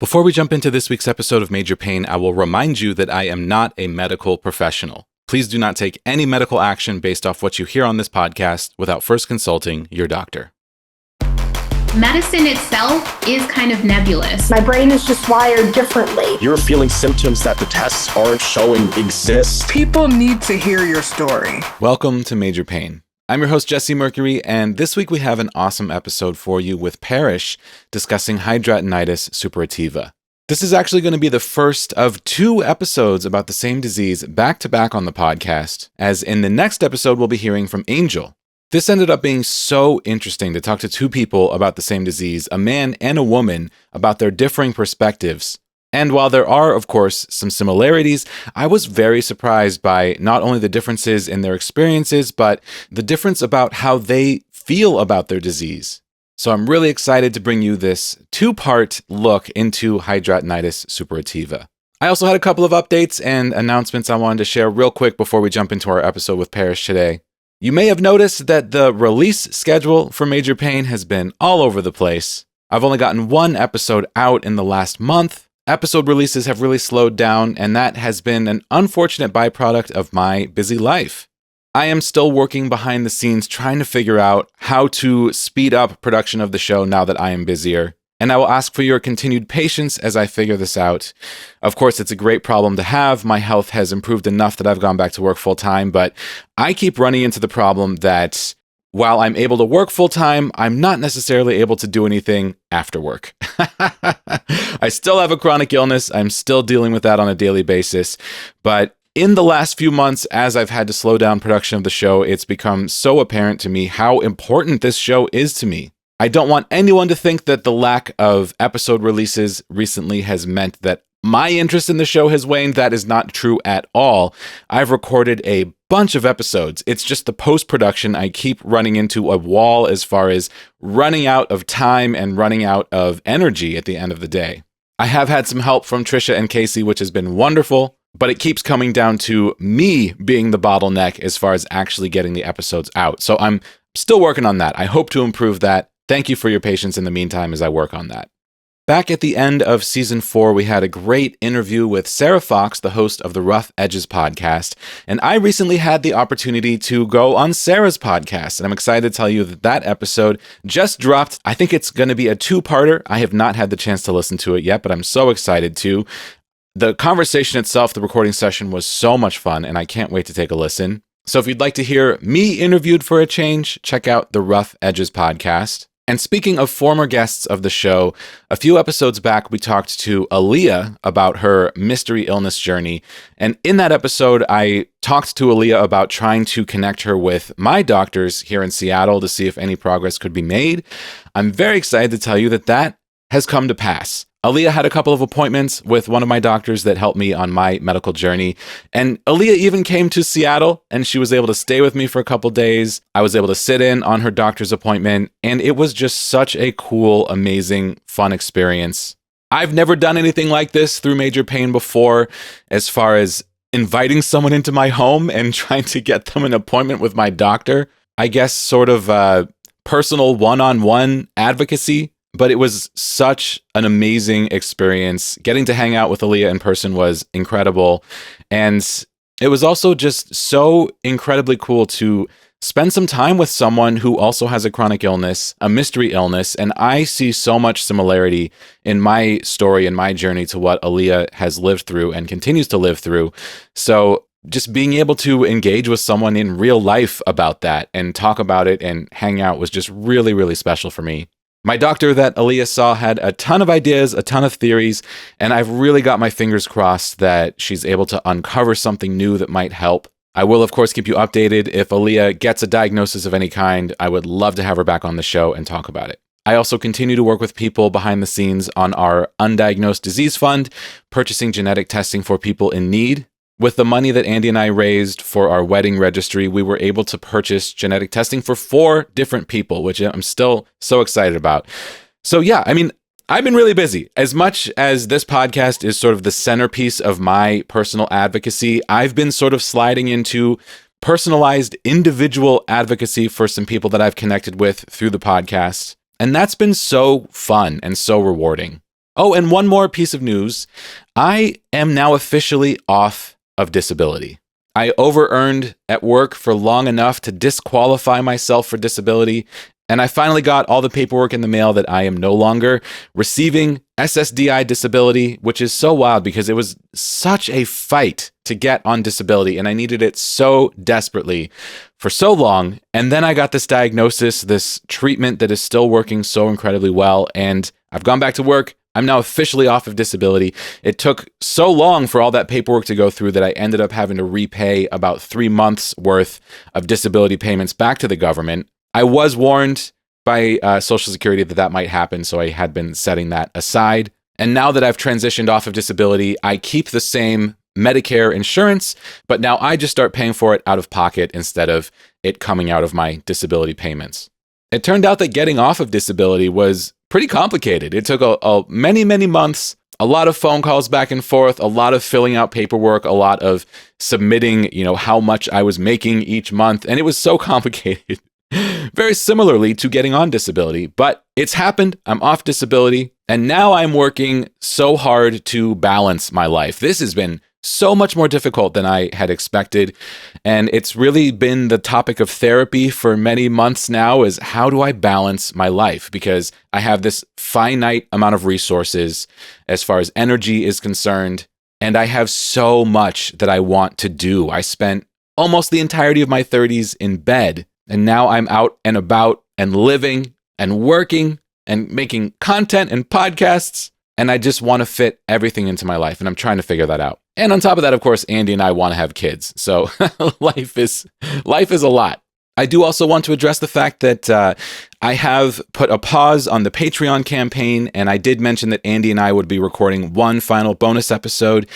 Before we jump into this week's episode of Major Pain, I will remind you that I am not a medical professional. Please do not take any medical action based off what you hear on this podcast without first consulting your doctor. Medicine itself is kind of nebulous. My brain is just wired differently. You're feeling symptoms that the tests aren't showing exist. People need to hear your story. Welcome to Major Pain. I'm your host, Jesse Mercury, and this week we have an awesome episode for you with Parish discussing Hidradenitis Suppurativa. This is actually going to be the first of 2 episodes about the same disease back-to-back on the podcast, as in the next episode we'll be hearing from Angel. This ended up being so interesting to talk to 2 people about the same disease, a man and a woman, about their differing perspectives. And while there are, of course, some similarities, I was very surprised by not only the differences in their experiences, but the difference about how they feel about their disease. So I'm really excited to bring you this 2-part look into Hidradenitis Suppurativa. I also had a couple of updates and announcements I wanted to share real quick before we jump into our episode with Parish today. You may have noticed that the release schedule for Major Pain has been all over the place. I've only gotten 1 episode out in the last month. Episode releases have really slowed down, and that has been an unfortunate byproduct of my busy life. I am still working behind the scenes trying to figure out how to speed up production of the show now that I am busier, and I will ask for your continued patience as I figure this out. Of course, it's a great problem to have. My health has improved enough that I've gone back to work full-time, but I keep running into the problem that while I'm able to work full-time, I'm not necessarily able to do anything after work. I still have a chronic illness. I'm still dealing with that on a daily basis. But in the last few months, as I've had to slow down production of the show, it's become so apparent to me how important this show is to me. I don't want anyone to think that the lack of episode releases recently has meant that my interest in the show has waned. That is not true at all. I've recorded a bunch of episodes. It's just the post-production. I keep running into a wall as far as running out of time and running out of energy at the end of the day. I have had some help from Trisha and Casey, which has been wonderful, but it keeps coming down to me being the bottleneck as far as actually getting the episodes out. So I'm still working on that. I hope to improve that. Thank you for your patience in the meantime as I work on that. Back at the end of Season 4, we had a great interview with Sarah Fox, the host of the Rough Edges podcast, and I recently had the opportunity to go on Sarah's podcast, and I'm excited to tell you that that episode just dropped. I think it's going to be a 2-parter. I have not had the chance to listen to it yet, but I'm so excited to. The conversation itself, the recording session, was so much fun, and I can't wait to take a listen. So if you'd like to hear me interviewed for a change, check out the Rough Edges podcast. And speaking of former guests of the show, a few episodes back, we talked to Aaliyah about her mystery illness journey. And in that episode, I talked to Aaliyah about trying to connect her with my doctors here in Seattle to see if any progress could be made. I'm very excited to tell you that that has come to pass. Aaliyah had a couple of appointments with one of my doctors that helped me on my medical journey. And Aaliyah even came to Seattle and she was able to stay with me for a couple days. I was able to sit in on her doctor's appointment. And it was just such a cool, amazing, fun experience. I've never done anything like this through Major Pain before, as far as inviting someone into my home and trying to get them an appointment with my doctor. I guess sort of personal one-on-one advocacy. But it was such an amazing experience. Getting to hang out with Aaliyah in person was incredible. And it was also just so incredibly cool to spend some time with someone who also has a chronic illness, a mystery illness. And I see so much similarity in my story and my journey to what Aaliyah has lived through and continues to live through. So just being able to engage with someone in real life about that and talk about it and hang out was just really, really special for me. My doctor that Aaliyah saw had a ton of ideas, a ton of theories, and I've really got my fingers crossed that she's able to uncover something new that might help. I will, of course, keep you updated. If Aaliyah gets a diagnosis of any kind, I would love to have her back on the show and talk about it. I also continue to work with people behind the scenes on our Undiagnosed Disease Fund, purchasing genetic testing for people in need. With the money that Andy and I raised for our wedding registry, we were able to purchase genetic testing for 4 different people, which I'm still so excited about. So yeah, I mean, I've been really busy. As much as this podcast is sort of the centerpiece of my personal advocacy, I've been sort of sliding into personalized individual advocacy for some people that I've connected with through the podcast. And that's been so fun and so rewarding. Oh, and one more piece of news. I am now officially off of disability. I over-earned at work for long enough to disqualify myself for disability, and I finally got all the paperwork in the mail that I am no longer receiving SSDI disability, which is so wild because it was such a fight to get on disability, and I needed it so desperately for so long. And then I got this diagnosis, this treatment that is still working so incredibly well, and I've gone back to work. I'm now officially off of disability. It took so long for all that paperwork to go through that I ended up having to repay about 3 months worth of disability payments back to the government. I was warned by Social Security that might happen, so I had been setting that aside. And now that I've transitioned off of disability, I keep the same Medicare insurance, but now I just start paying for it out of pocket instead of it coming out of my disability payments. It turned out that getting off of disability was pretty complicated. It took many months, a lot of phone calls back and forth, a lot of filling out paperwork, a lot of submitting, how much I was making each month. And it was so complicated, very similarly to getting on disability, but it's happened. I'm off disability. And now I'm working so hard to balance my life. This has been so much more difficult than I had expected. And it's really been the topic of therapy for many months now is how do I balance my life? Because I have this finite amount of resources as far as energy is concerned. And I have so much that I want to do. I spent almost the entirety of my 30s in bed. And now I'm out and about and living and working and making content and podcasts. And I just want to fit everything into my life. And I'm trying to figure that out. And on top of that, of course, Andy and I want to have kids. So life is a lot. I do also want to address the fact that I have put a pause on the Patreon campaign. And I did mention that Andy and I would be recording one final bonus episode.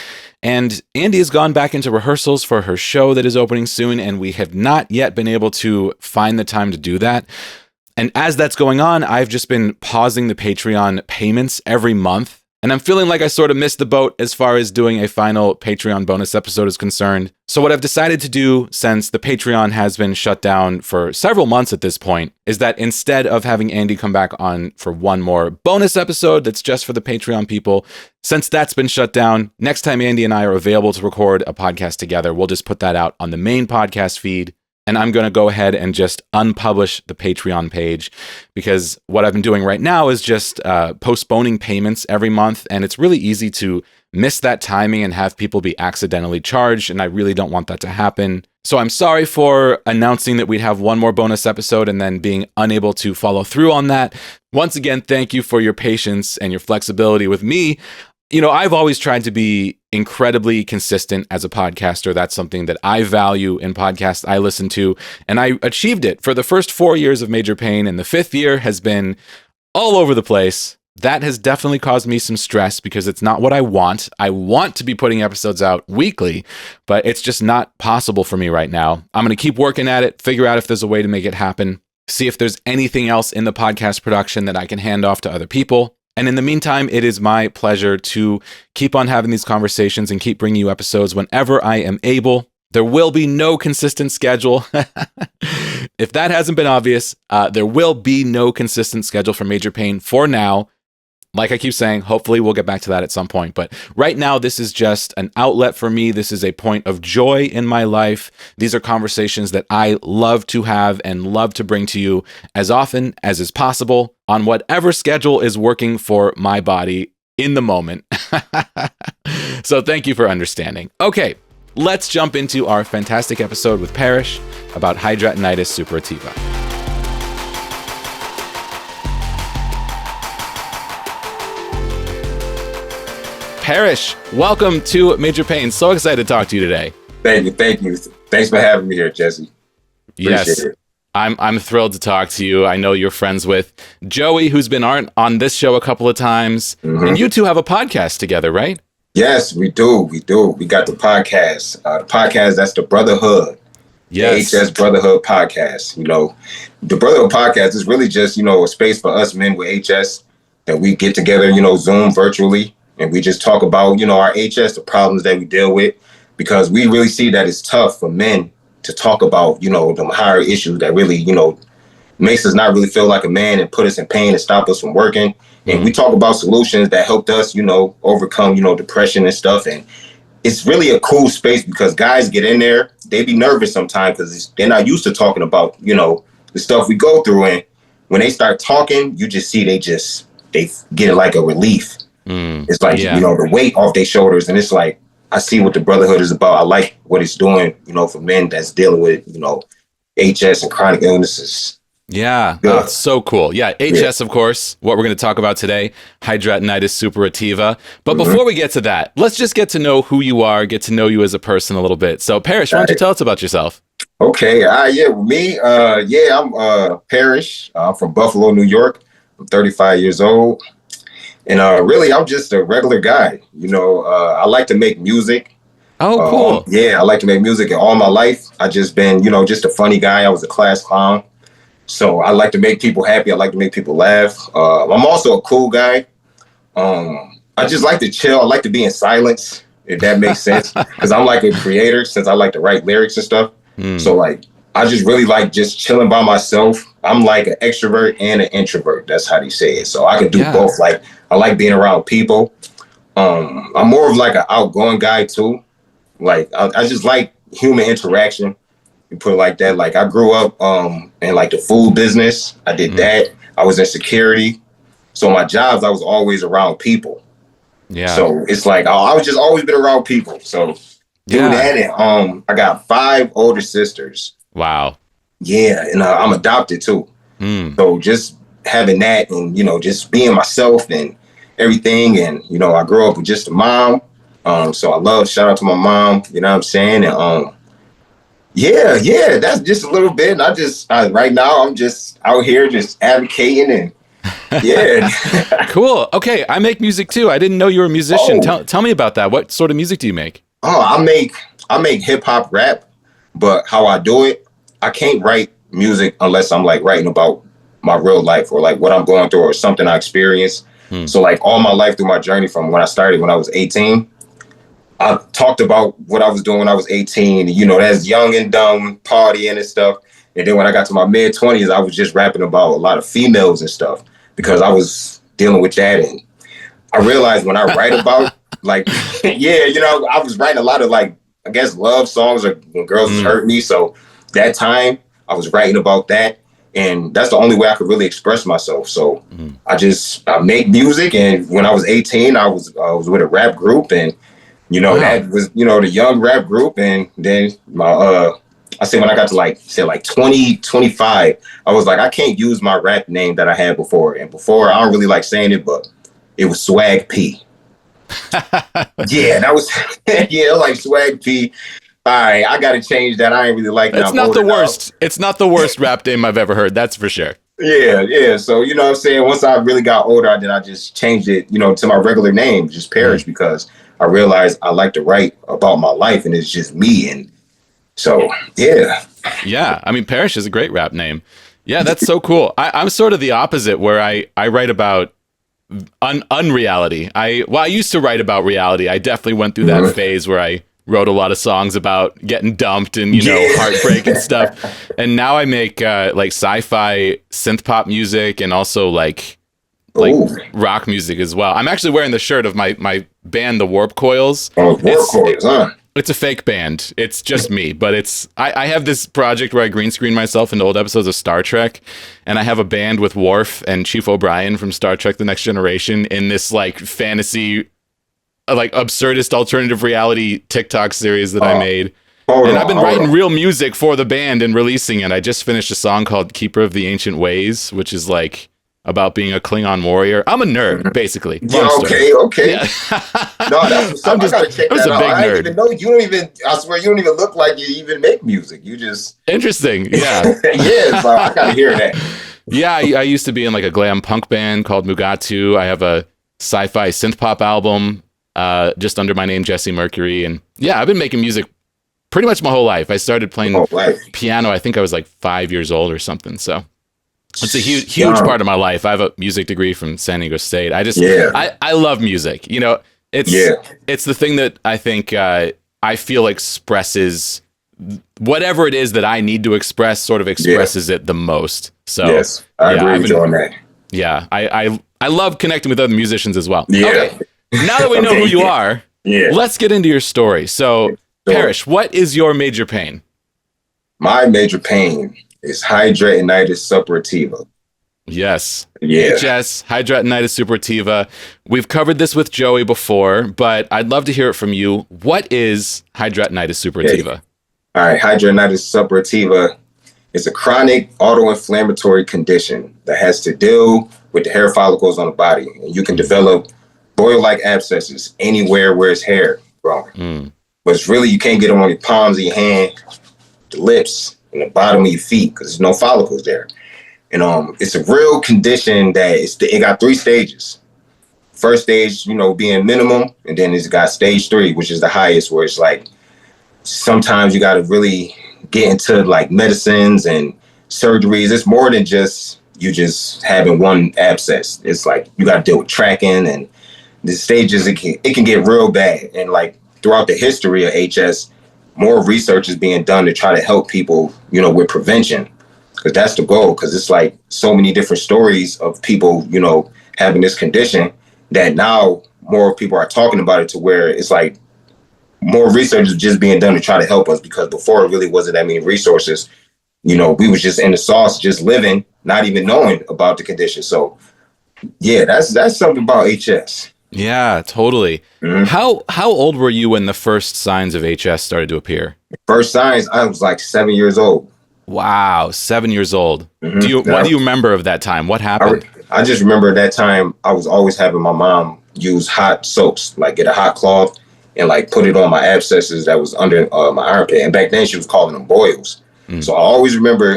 And Andy has gone back into rehearsals for her show that is opening soon. And we have not yet been able to find the time to do that. And as that's going on, I've just been pausing the Patreon payments every month. And I'm feeling like I sort of missed the boat as far as doing a final Patreon bonus episode is concerned. So what I've decided to do, since the Patreon has been shut down for several months at this point, is that instead of having Andy come back on for one more bonus episode that's just for the Patreon people, since that's been shut down, next time Andy and I are available to record a podcast together, we'll just put that out on the main podcast feed. And I'm going to go ahead and just unpublish the Patreon page because what I've been doing right now is just postponing payments every month. And it's really easy to miss that timing and have people be accidentally charged. And I really don't want that to happen. So I'm sorry for announcing that we'd have one more bonus episode and then being unable to follow through on that. Once again, thank you for your patience and your flexibility with me. I've always tried to be incredibly consistent as a podcaster. That's something that I value in podcasts I listen to, and I achieved it for the first 4 years of Major Pain, and the 5th year has been all over the place. That has definitely caused me some stress because it's not what I want. I want to be putting episodes out weekly, but it's just not possible for me right now. I'm going to keep working at it, figure out if there's a way to make it happen, see if there's anything else in the podcast production that I can hand off to other people. And in the meantime, it is my pleasure to keep on having these conversations and keep bringing you episodes whenever I am able. There will be no consistent schedule. If that hasn't been obvious, there will be no consistent schedule for Major Pain for now. Like I keep saying, hopefully we'll get back to that at some point. But right now, this is just an outlet for me. This is a point of joy in my life. These are conversations that I love to have and love to bring to you as often as is possible on whatever schedule is working for my body in the moment. So thank you for understanding. Okay, let's jump into our fantastic episode with Parish about hidradenitis suppurativa. Parish, welcome to Major Pain. So excited to talk to you today. Thank you. Thanks for having me here, Jesse. Yes, I'm thrilled to talk to you. I know you're friends with Joey, who's been on this show a couple of times. Mm-hmm. And you two have a podcast together, right? Yes, we do. We got the podcast. That's the Brotherhood. Yes. The HS Brotherhood Podcast. The Brotherhood Podcast is really just, a space for us men with HS that we get together, Zoom virtually. And we just talk about, our HS, the problems that we deal with, because we really see that it's tough for men to talk about, the higher issues that really, makes us not really feel like a man and put us in pain and stop us from working. And we talk about solutions that helped us, overcome, depression and stuff. And it's really a cool space because guys get in there, they be nervous sometimes because they're not used to talking about, the stuff we go through. And when they start talking, you just see they get like a relief. It's like, the weight off their shoulders. And it's like, I see what the Brotherhood is about. I like what it's doing, for men that's dealing with, HS and chronic illnesses. Yeah, that's so cool. Yeah, HS, of course, what we're going to talk about today, hidradenitis suppurativa. But before we get to that, let's just get to know who you are, get to know you as a person a little bit. So, Parish, why don't you tell us about yourself? Okay, me, I'm Parish. I'm from Buffalo, New York. I'm 35 years old. And really, I'm just a regular guy. I like to make music. Oh, cool. I like to make music. And all my life, I just been, just a funny guy. I was a class clown. So I like to make people happy. I like to make people laugh. I'm also a cool guy. I just like to chill. I like to be in silence, if that makes sense. Because I'm like a creator since I like to write lyrics and stuff. So like, I just really like just chilling by myself. I'm like an extrovert and an introvert. That's how they say it. So I can do both. Like, I like being around people. I'm more of like an outgoing guy too. Like, I just like human interaction. You put it like that. Like, I grew up in like the food business. I did that. I was in security. So my jobs, I was always around people. Yeah. So it's like, I was just always been around people. So doing that. And I got 5 older sisters. Wow. Yeah. And I'm adopted too. So just having that and, just being myself and everything. And, I grew up with just a mom. So shout out to my mom, you know what I'm saying? And, that's just a little bit. And right now I'm just out here just advocating and Cool. Okay. I make music too. I didn't know you were a musician. Tell me about that. What sort of music do you make? I make hip hop rap, but how I do it, I can't write music unless I'm like writing about my real life or like what I'm going through or something I experienced. So like all my life through my journey from when I started when I was 18, I talked about what I was doing when I was 18, that's young and dumb, partying and stuff. And then when I got to my mid 20s, I was just rapping about a lot of females and stuff because I was dealing with that. And I realized when I write about like, I was writing a lot of like, I guess love songs or when girls hurt me. So that time I was writing about that. And that's the only way I could really express myself. So I make music. And when I was 18, I was with a rap group and, that was, the young rap group. And then I say when I got to like 20, 25, I was like, I can't use my rap name that I had before. And before, I don't really like saying it, but it was Swag P. That was, like Swag P. All right, I got to change that. I ain't really like that. It's not the worst. It's not the worst rap name I've ever heard. That's for sure. Yeah. So, you know what I'm saying? Once I really got older, then I just changed it, to my regular name, just Parish, because I realized I like to write about my life and it's just me. And so, yeah. Yeah. I mean, Parish is a great rap name. Yeah, that's so cool. I'm sort of the opposite where I write about unreality. I used to write about reality. I definitely went through that phase where I wrote a lot of songs about getting dumped and, heartbreak and stuff. And now I make like sci-fi synth pop music and also like rock music as well. I'm actually wearing the shirt of my band, the Warp Coils. Oh, Warp Coils, huh? It's a fake band. It's just me, but I have this project where I green screen myself into old episodes of Star Trek, and I have a band with Worf and Chief O'Brien from Star Trek: The Next Generation in this like fantasy, like absurdist alternative reality TikTok series that I made. And I've been writing real music for the band and releasing it. I just finished a song called Keeper of the Ancient Ways, which is like about being a Klingon warrior. I'm a nerd, basically. Yeah, okay. Yeah. No, that's I gotta check that out. I didn't even know you don't even. I swear you don't even look like you even make music. You just interesting. Yeah, yeah. So I gotta hear that. Yeah, I used to be in like a glam punk band called Mugatu. I have a sci-fi synth pop album just under my name, Jesse Mercury, and yeah, I've been making music pretty much my whole life. I started playing piano. I think I was like 5 years old or something. So. It's a huge part of my life. I have a music degree from San Diego State. I love music. It's the thing that I think I feel expresses whatever it is that I need to express, sort of expresses it the most. So yes, I agree with you on that. Yeah, I I love connecting with other musicians as well. Yeah. Okay. Now that we know who you are, let's get into your story. So, Parish, what is your major pain? My major pain is hidradenitis suppurativa. Yes. Yeah. HS, hidradenitis suppurativa. We've covered this with Joey before, but I'd love to hear it from you. What is hidradenitis suppurativa? All right. Hidradenitis suppurativa is a chronic autoinflammatory condition that has to deal with the hair follicles on the body. And you can develop boil-like abscesses anywhere where it's hair growing. But it's really, you can't get them on your palms of your hand, the lips, and the bottom of your feet because there's no follicles there. And it's a real condition that it got 3 stages. First stage, being minimum, and then it's got stage 3, which is the highest, where it's like sometimes you got to really get into like medicines and surgeries. It's more than just having one abscess. It's like you got to deal with tracking, and the stages it can get real bad. And like throughout the history of HS, more research is being done to try to help people, with prevention. Because that's the goal, because it's like so many different stories of people, having this condition that now more people are talking about it to where it's like more research is just being done to try to help us, because before it really wasn't that many resources. We was just in the sauce, just living, not even knowing about the condition. So yeah, that's something about HS. Yeah, totally. Mm-hmm. How old were you when the first signs of HS started to appear? First signs, I was like 7 years old. Wow, 7 years old. Mm-hmm. What do you remember of that time? What happened? I just remember at that time, I was always having my mom use hot soaps, like get a hot cloth and like put it on my abscesses that was under my armpit. And back then she was calling them boils. So I always remember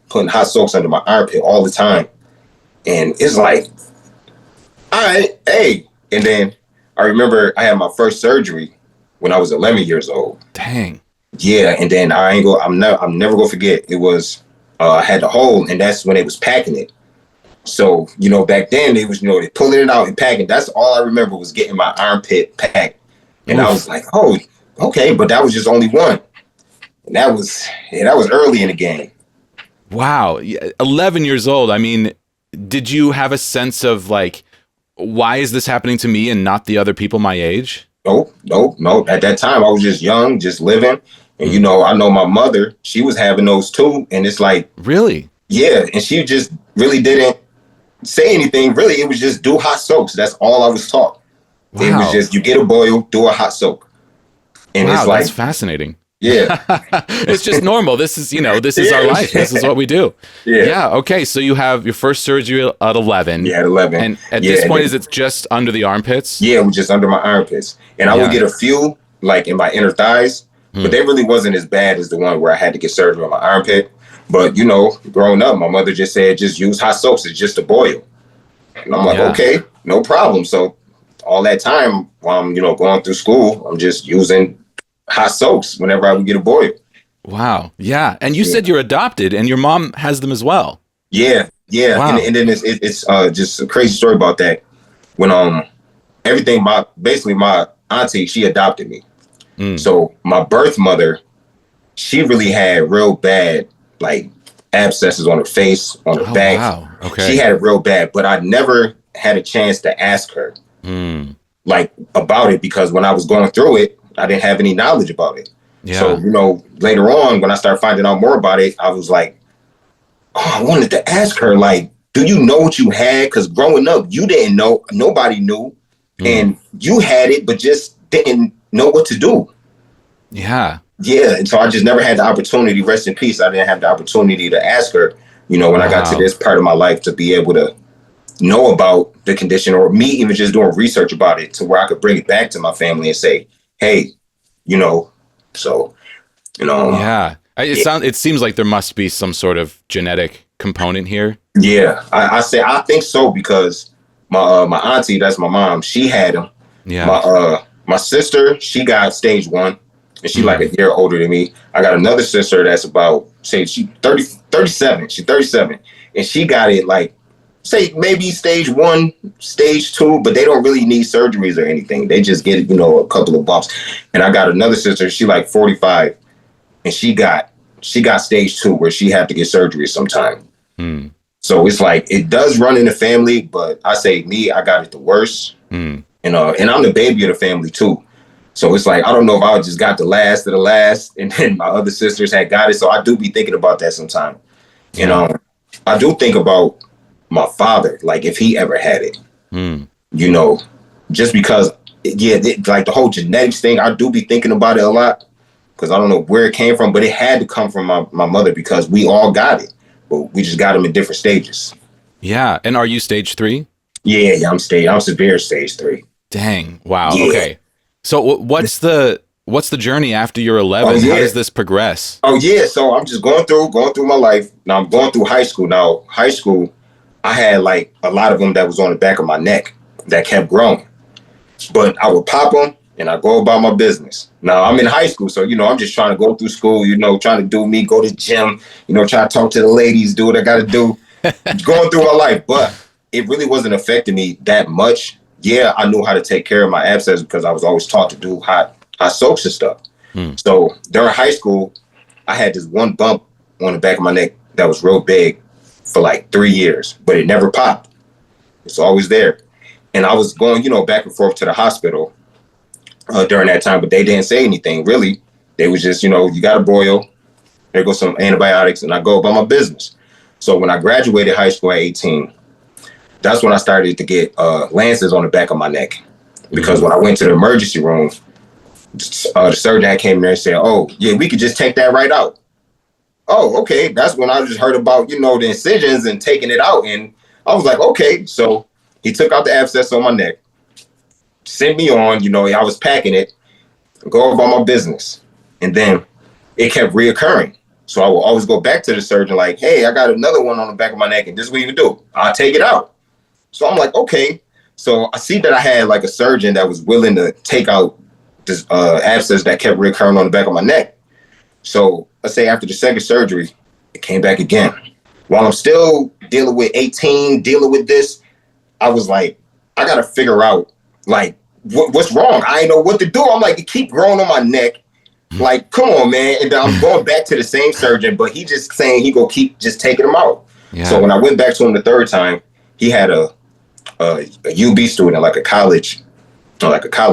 putting hot soaps under my armpit all the time. And it's like, all right, hey. And then I remember I had my first surgery when I was 11 years old. Dang. Yeah, and then I'm never gonna forget. It was I had the hole, and that's when they was packing it. So back then they was they pulling it out and packing. That's all I remember was getting my armpit packed, and I was like, oh, okay, but that was just only one, and that was early in the game. Wow, 11 years old. I mean, did you have a sense of like, why is this happening to me and not the other people my age? No. At that time, I was just young, just living. And, I know my mother, she was having those too. And it's like, really? Yeah. And she just really didn't say anything. Really, it was just do hot soaks. That's all I was taught. Wow. It was just, you get a boil, do a hot soak. And wow, it's like, that's fascinating. Yeah. It's just normal. This is, this is our life. This is what we do. Yeah. Okay. So you have your first surgery at 11. Yeah, at 11. And at this point, is it just under the armpits? Yeah, it was just under my armpits. And I would get a few, like in my inner thighs, but they really wasn't as bad as the one where I had to get surgery on my armpit. But, growing up, my mother just said, just use hot soaps. It's just a boil. And I'm like, okay, no problem. So all that time while I'm, going through school, I'm just using hot soaps whenever I would get a boil. Wow. Yeah. And you said you're adopted and your mom has them as well. Yeah. Wow. And then it's just a crazy story about that. When my auntie, she adopted me. So my birth mother, she really had real bad like abscesses on her face, on her back. Wow. Okay. She had it real bad, but I never had a chance to ask her like about it, because when I was going through it, I didn't have any knowledge about it. Yeah. So, later on, when I started finding out more about it, I was like, I wanted to ask her, like, do you know what you had? Because growing up, you didn't know, nobody knew, and you had it, but just didn't know what to do. Yeah. Yeah. And so I just never had the opportunity, rest in peace. I didn't have the opportunity to ask her, when I got to this part of my life, to be able to know about the condition, or me even just doing research about it to where I could bring it back to my family and say, hey, yeah. It seems like there must be some sort of genetic component here. Yeah, I think so, because my auntie, that's my mom, she had them. Yeah. My sister, she got stage 1, and she like a year older than me. I got another sister that's about, say, she 37. She's 37, and she got it like, say, maybe stage 1, stage 2, but they don't really need surgeries or anything. They just get, a couple of bumps. And I got another sister, she like 45, and she got stage 2, where she had to get surgery sometime. So it's like, it does run in the family, but I say me, I got it the worst. And I'm the baby of the family too. So it's like, I don't know if I just got the last of the last, and then my other sisters had got it. So I do be thinking about that sometimes. I do think about my father, like if he ever had it, just because, like the whole genetics thing, I do be thinking about it a lot because I don't know where it came from, but it had to come from my mother because we all got it, but we just got them in different stages. Yeah. And are you stage 3? Yeah, I'm severe stage 3. Dang. Wow. Yeah. Okay. So what's the journey after you're 11? Oh, yeah. How does this progress? Oh yeah. So I'm just going through my life. Now I'm going through high school. Now, high school, I had like a lot of them that was on the back of my neck that kept growing, but I would pop them and I go about my business. Now I'm in high school. So, I'm just trying to go through school, trying to do me, go to the gym, try to talk to the ladies, do what I got to do, going through my life. But it really wasn't affecting me that much. Yeah, I knew how to take care of my abscesses because I was always taught to do hot soaks and stuff. So during high school, I had this one bump on the back of my neck that was real big for like 3 years, but it never popped. It's always there. And I was going, back and forth to the hospital during that time, but they didn't say anything really. They was just, you got a boil, there goes some antibiotics, and I go about my business. So when I graduated high school at 18, that's when I started to get lances on the back of my neck. Because when I went to the emergency room, the surgeon came there and said, oh, yeah, we could just take that right out. Oh, okay. That's when I just heard about, the incisions and taking it out. And I was like, okay. So he took out the abscess on my neck, sent me on, I was packing it, go about my business. And then it kept reoccurring. So I will always go back to the surgeon like, hey, I got another one on the back of my neck and this is what you do. I'll take it out. So I'm like, okay. So I see that I had like a surgeon that was willing to take out this abscess that kept recurring on the back of my neck. So let's say after the second surgery, it came back again. While I'm still dealing with 18, dealing with this, I was like, I got to figure out like what's wrong. I ain't know what to do. I'm like, it keep growing on my neck. Like, come on, man. And then I'm going back to the same surgeon, but he just saying he gonna keep just taking them out. Yeah. So when I went back to him the third time, he had a UB student, like a college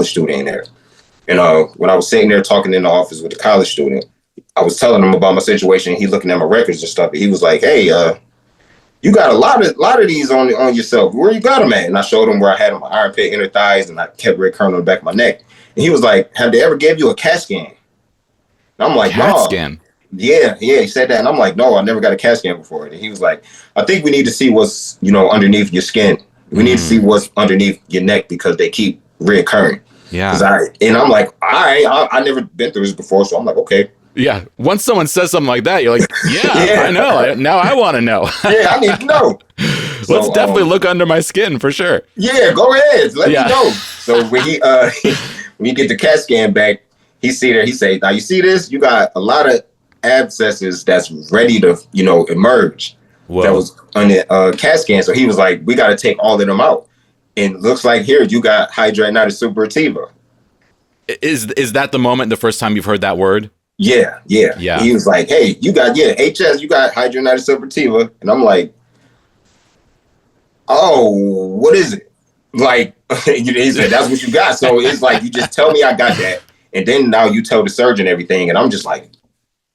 student in there. And when I was sitting there talking in the office with the college student, I was telling him about my situation. He looking at my records and stuff. And he was like, hey, you got a lot of these on yourself. Where you got them at? And I showed him where I had them, my armpit, inner thighs, and I kept recurring on the back of my neck. And he was like, have they ever gave you a CAT scan? And I'm like, CAT no. scan? Yeah, he said that. And I'm like, no, I never got a CAT scan before. And he was like, I think we need to see what's, underneath your skin. We need to see what's underneath your neck because they keep reoccurring. Yeah. And I'm like, all right, I never been through this before. So I'm like, okay. Yeah. Once someone says something like that, you're like, yeah. I know. Now I want to know. Yeah, I need to know. Let's definitely look under my skin for sure. Yeah, go ahead. Let me know. So when we get the CAT scan back, he see there, he say, now you see this? You got a lot of abscesses that's ready to, emerge. Whoa. That was on the CAT scan. So he was like, we got to take all of them out. And it looks like here you got hidradenitis suppurativa. Is that the moment, the first time you've heard that word? Yeah. He was like, hey, you got, HS, you got hidradenitis suppurativa. And I'm like, oh, what is it? Like, he said, that's what you got. So it's like, you just tell me I got that. And then now you tell the surgeon everything. And I'm just like,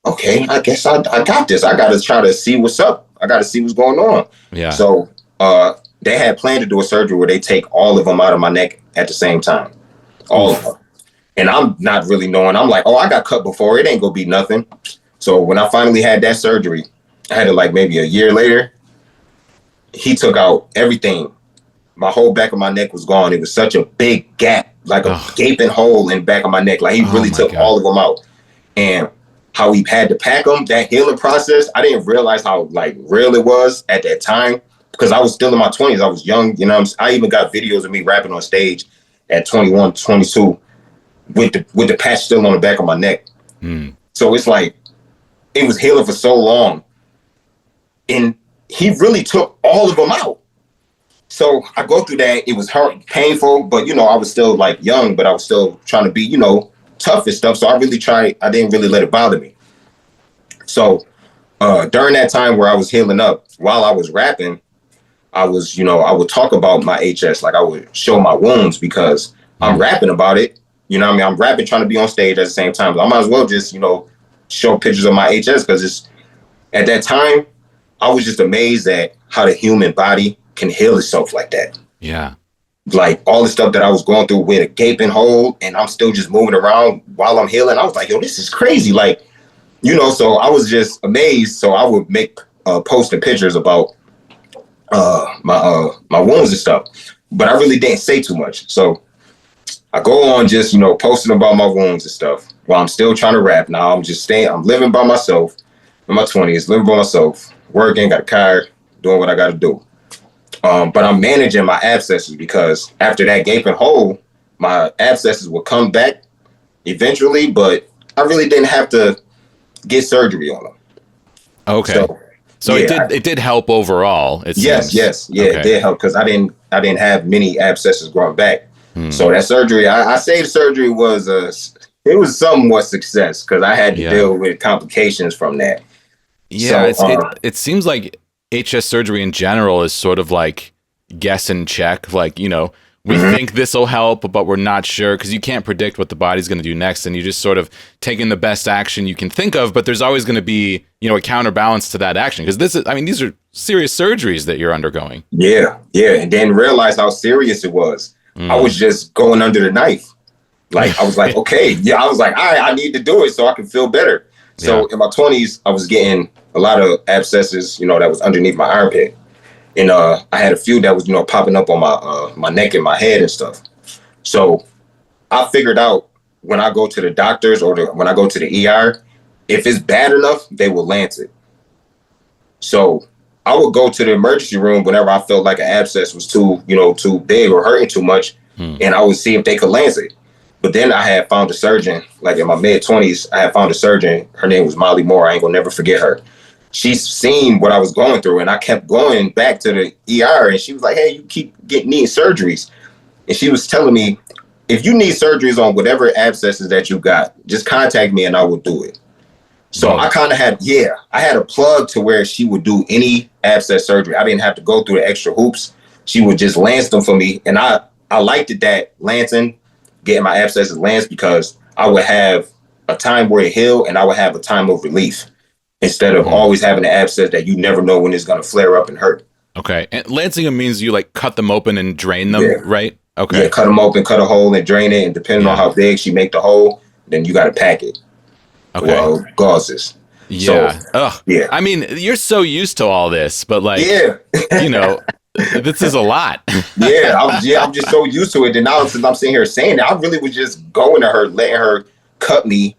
okay, I guess I got this. I got to try to see what's up. I got to see what's going on. Yeah. So they had planned to do a surgery where they take all of them out of my neck at the same time. All of them. And I'm not really knowing. I'm like, oh, I got cut before. It ain't going to be nothing. So when I finally had that surgery, I had it like maybe a year later. He took out everything. My whole back of my neck was gone. It was such a big gap, like a gaping hole in the back of my neck. Like he really took all of them out. And how he had to pack them, that healing process, I didn't realize how like real it was at that time because I was still in my 20s. I was young, I even got videos of me rapping on stage at 21, 22 with the patch still on the back of my neck. So it's like, it was healing for so long. And he really took all of them out. So I go through that. It was painful, but I was still like young, but I was still trying to be, tough and stuff. So I didn't really let it bother me. So During that time where I was healing up, while I was rapping, I would talk about my HS. Like I would show my wounds because I'm rapping about it. You know what I mean? I'm rapping, trying to be on stage at the same time. But I might as well just, show pictures of my HS because at that time, I was just amazed at how the human body can heal itself like that. Yeah. Like all the stuff that I was going through with a gaping hole and I'm still just moving around while I'm healing. I was like, yo, this is crazy. Like, so I was just amazed. So I would make posting pictures about my wounds and stuff, but I really didn't say too much. So I go on just, posting about my wounds and stuff while I'm still trying to rap. Now I'm living by myself in my 20s, living by myself, working, got a car, doing what I got to do. But I'm managing my abscesses because after that gaping hole, my abscesses would come back eventually, but I really didn't have to get surgery on them. Okay. So it did help overall. Yes. Okay. It did help because I didn't have many abscesses growing back. So that surgery, I say the surgery was somewhat success because I had to deal with complications from that. Yeah, so, it seems like HS surgery in general is sort of like guess and check. Like, we think this will help, but we're not sure because you can't predict what the body's going to do next. And you just sort of taking the best action you can think of. But there's always going to be, a counterbalance to that action because these are serious surgeries that you're undergoing. Yeah. And then realize how serious it was. I was just going under the knife. Like, I was like, okay. Yeah, I was like, all right, I need to do it so I can feel better. So in my 20s, I was getting a lot of abscesses, that was underneath my armpit. And I had a few that was, popping up on my neck and my head and stuff. So I figured out when I go to the doctors or when I go to the ER, if it's bad enough, they will lance it. So I would go to the emergency room whenever I felt like an abscess was too big or hurting too much. And I would see if they could lance it. But then I had found a surgeon, like in my mid-20s, I had found a surgeon. Her name was Molly Moore. I ain't gonna never forget her. She's seen what I was going through, and I kept going back to the ER, and she was like, hey, you keep needing surgeries. And she was telling me, if you need surgeries on whatever abscesses that you got, just contact me and I will do it. So I kind of had a plug to where she would do any abscess surgery. I didn't have to go through the extra hoops. She would just lance them for me. And I liked it that lancing, getting my abscesses lanced because I would have a time where it healed and I would have a time of relief instead of always having an abscess that you never know when it's going to flare up and hurt. Okay. And lancing them means you like cut them open and drain them, right? Okay. Yeah, cut them open, cut a hole and drain it. And depending on how big she make the hole, then you got to pack it. Okay. Well, gauzes. Yeah. So, yeah. I mean, you're so used to all this, but like, this is a lot. I'm just so used to it. And now since I'm sitting here saying that, I really was just going to her, letting her cut me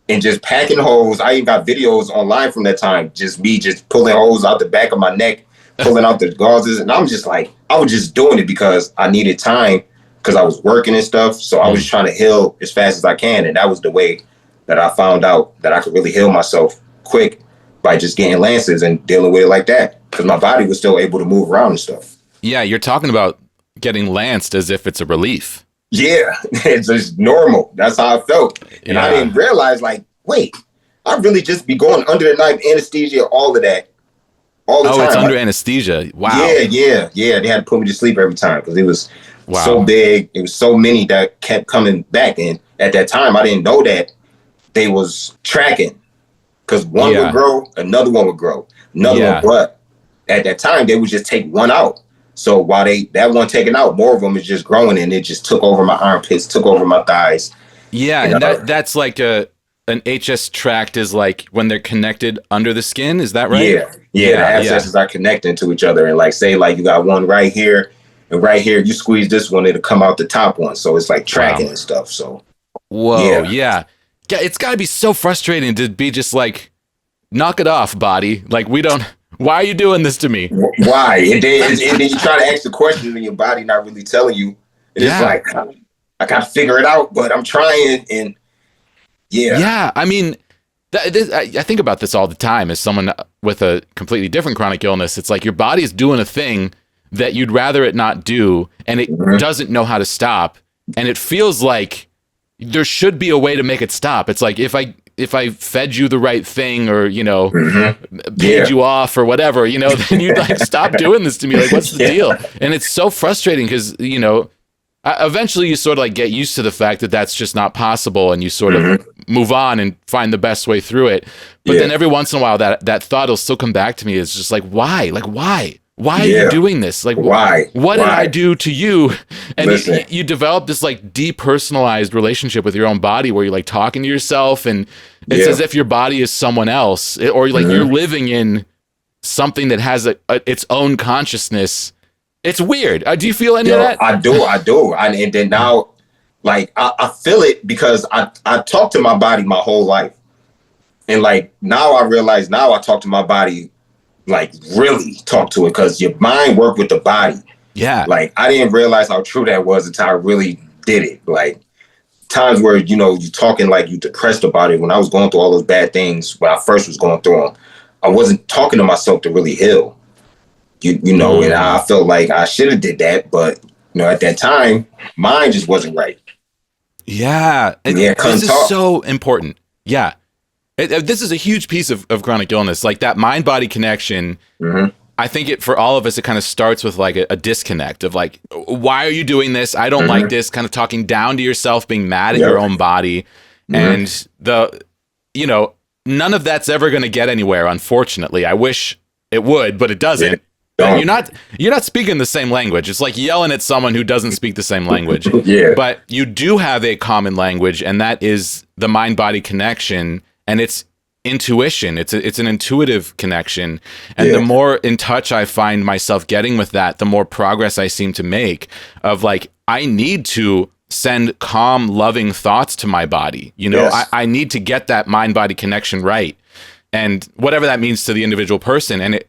and just packing holes. I even got videos online from that time. Just me just pulling holes out the back of my neck, pulling out the gauzes. And I'm just like, I was just doing it because I needed time because I was working and stuff. So I was trying to heal as fast as I can. And that was the way that I found out that I could really heal myself quick by just getting lances and dealing with it like that. Because my body was still able to move around and stuff. Yeah, you're talking about getting lanced as if it's a relief. Yeah, it's just normal. That's how I felt. And I didn't realize, like, wait, I really just be going under the knife, anesthesia, all of that, all the time. Oh, it's under anesthesia. Wow. Yeah. They had to put me to sleep every time because it was so big. It was so many that kept coming back. And at that time, I didn't know that they was tracking because one would grow, another one would grow, another one. But at that time, they would just take one out. So while that one taken out, more of them is just growing and it just took over my armpits, took over my thighs. Yeah, and that's like an HS tract is like when they're connected under the skin. Is that right? Yeah. The abscesses are connecting to each other. And like, say like you got one right here and right here, you squeeze this one, it'll come out the top one. So it's like tracking and stuff. So. Whoa, yeah. It's got to be so frustrating to be just like, knock it off, body. Like, why are you doing this to me? Why? And then you try to ask the question and your body not really telling you. It's like, I got to figure it out, but I'm trying. And yeah. I mean, I think about this all the time as someone with a completely different chronic illness. It's like your body is doing a thing that you'd rather it not do, and it doesn't know how to stop. And it feels like there should be a way to make it stop. It's like if I if I fed you the right thing or, Mm-hmm. paid you off or whatever, then you'd like stop doing this to me. Like, what's the deal? And it's so frustrating because, eventually you sort of like get used to the fact that that's just not possible and you sort of move on and find the best way through it. But then every once in a while that thought will still come back to me. It's just like, why? Like, why? Why are you doing this? Like, why? What did I do to you? And Listen. you develop this like depersonalized relationship with your own body where you're like talking to yourself and it's as if your body is someone else or like you're living in something that has its own consciousness. It's weird. Do you feel any of that? I do. And then now, like, I feel it because I talk to my body my whole life. And like, now I realize I talk to my body, like really talk to it because your mind work with the body. Yeah. Like, I didn't realize how true that was until I really did it. Like, times where, you're talking like you depressed about it. When I was going through all those bad things, when I first was going through them, I wasn't talking to myself to really heal. And I felt like I should have did that, but at that time, mine just wasn't right. Yeah, this is so important. Yeah, this is a huge piece of chronic illness, like that mind-body connection. Mm-hmm. I think for all of us, it kind of starts with like a disconnect of like, why are you doing this? I don't like this. Kind of talking down to yourself, being mad at your own body, and none of that's ever going to get anywhere. Unfortunately, I wish it would, but it doesn't. You're not speaking the same language. It's like yelling at someone who doesn't speak the same language. But you do have a common language, and that is the mind-body connection, and it's intuition. It's an intuitive connection. And the more in touch I find myself getting with that, the more progress I seem to make of like, I need to send calm, loving thoughts to my body. I need to get that mind-body connection right. And whatever that means to the individual person, and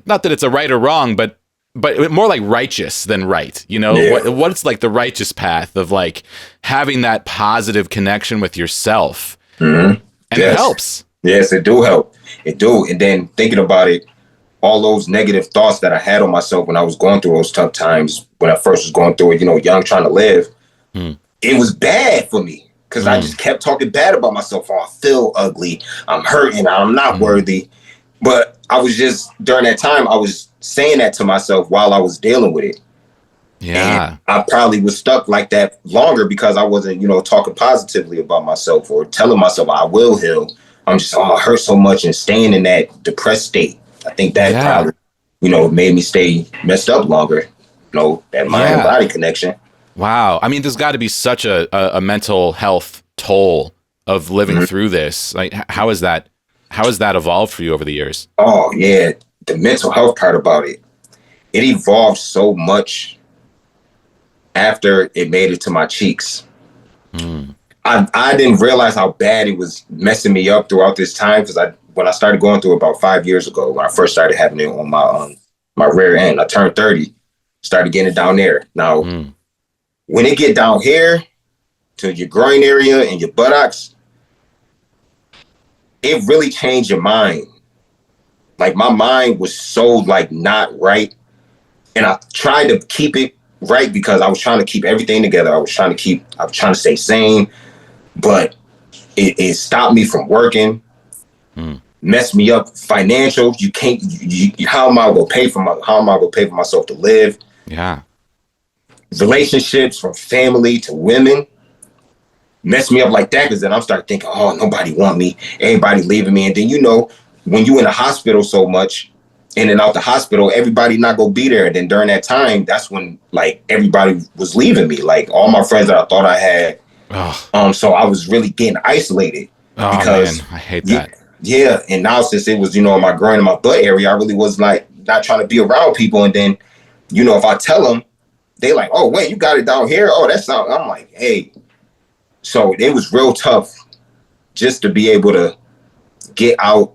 not that it's a right or wrong, but more like righteous than right. What's like the righteous path of like having that positive connection with yourself, and it helps. Yes, it do help. It do. And then thinking about it, all those negative thoughts that I had on myself when I was going through those tough times, when I first was going through it, young, trying to live, it was bad for me. Because I just kept talking bad about myself. Oh, I feel ugly. I'm hurting. I'm not worthy. But I was just, during that time, I was saying that to myself while I was dealing with it. Yeah. And I probably was stuck like that longer because I wasn't, talking positively about myself or telling myself I will heal. I'm just, I hurt so much and staying in that depressed state. I think that probably, made me stay messed up longer. That mind-body connection. Wow. I mean, there's got to be such a mental health toll of living through this. Like, how has that evolved for you over the years? Oh, yeah. The mental health part about it evolved so much after it made it to my cheeks. I didn't realize how bad it was messing me up throughout this time because when I started going through it about 5 years ago, when I first started having it on my rear end, I turned 30, started getting it down there. Now, when it get down here to your groin area and your buttocks, it really changed your mind. Like, my mind was so like not right. And I tried to keep it right because I was trying to keep everything together. I was trying to stay sane, but it stopped me from working, messed me up financial. You can't, how am I going to pay for myself to live? Yeah. Relationships from family to women messed me up like that because then I'm starting thinking, oh, nobody want me, everybody leaving me. And then when you in the hospital so much, in and out the hospital, everybody not gonna be there. And then during that time, that's when like everybody was leaving me. Like all my friends that I thought I had. So I was really getting isolated. Oh because, man, I hate that. Yeah. And now since it was, my groin and my butt area, I really was like not trying to be around people. And then, if I tell them, they like, oh, wait, you got it down here? Oh, that's not, I'm like, hey. So it was real tough just to be able to get out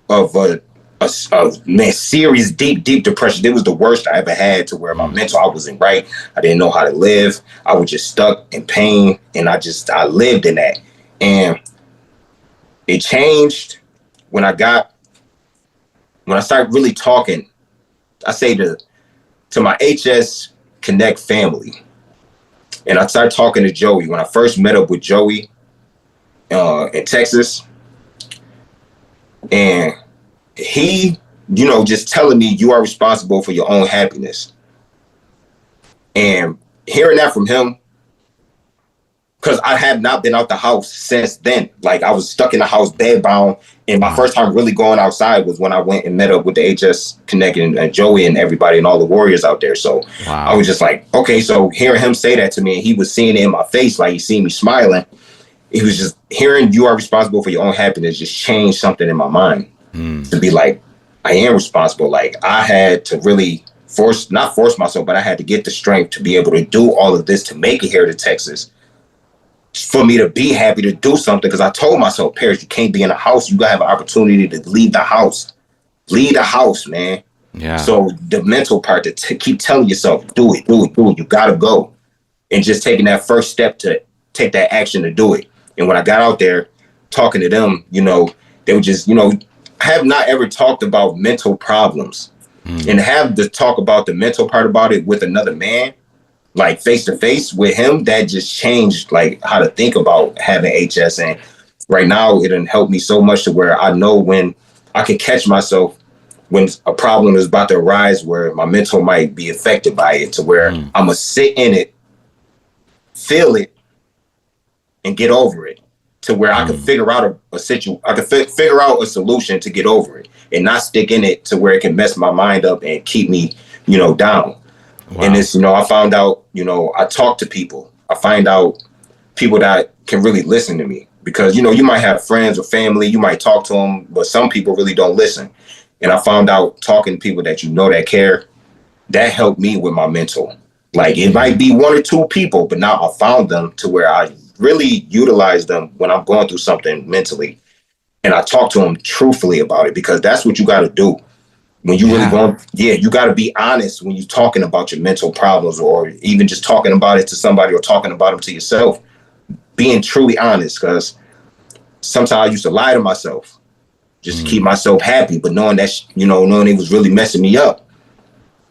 of a serious, deep depression. It was the worst I ever had to where my mental, I wasn't right. I didn't know how to live. I was just stuck in pain. And I lived in that. And it changed when I started really talking. I say to my HS Connect family. And I started talking to Joey. When I first met up with Joey in Texas. And he, just telling me you are responsible for your own happiness. And hearing that from him, because I have not been out the house since then. Like, I was stuck in the house bedbound. And my first time really going outside was when I went and met up with the HS Connect and Joey and everybody and all the warriors out there. So I was just like, okay, so hearing him say that to me, and he was seeing it in my face, like he seen me smiling. He was just hearing you are responsible for your own happiness just changed something in my mind to be like, I am responsible. Like, I had to really not force myself, but I had to get the strength to be able to do all of this to make it here to Texas. For me to be happy to do something, because I told myself, Parish, you can't be in a house. You gotta have an opportunity to leave the house. Leave the house, man. Yeah. So the mental part to keep telling yourself, do it. You gotta go. And just taking that first step to take that action to do it. And when I got out there talking to them, they were just, have not ever talked about mental problems. And have to talk about the mental part about it with another man, like face to face with him, that just changed like how to think about having HS. And right now it done helped me so much to where I know when I can catch myself when a problem is about to arise where my mental might be affected by it, to where I'm gonna sit in it, feel it, and get over it, to where I can figure out figure out a solution to get over it and not stick in it to where it can mess my mind up and keep me, down. Wow. And it's, I found out, I talk to people. I find out people that can really listen to me, because, you might have friends or family, you might talk to them, but some people really don't listen. And I found out talking to people that that care, that helped me with my mental. Like, it might be one or two people, but now I found them to where I really utilize them when I'm going through something mentally. And I talk to them truthfully about it, because that's what you got to do. When you really want, you got to be honest when you're talking about your mental problems, or even just talking about it to somebody or talking about them to yourself. Being truly honest, because sometimes I used to lie to myself just to keep myself happy, but knowing that, knowing it was really messing me up.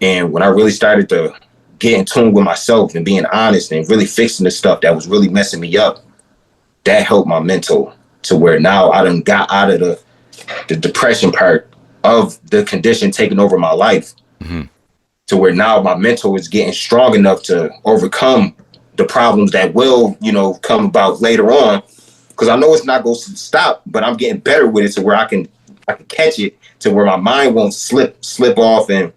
And when I really started to get in tune with myself and being honest and really fixing the stuff that was really messing me up, that helped my mental, to where now I done got out of the depression part of the condition taking over my life, to where now my mental is getting strong enough to overcome the problems that will, come about later on. Because I know it's not going to stop, but I'm getting better with it to where I can catch it, to where my mind won't slip off. And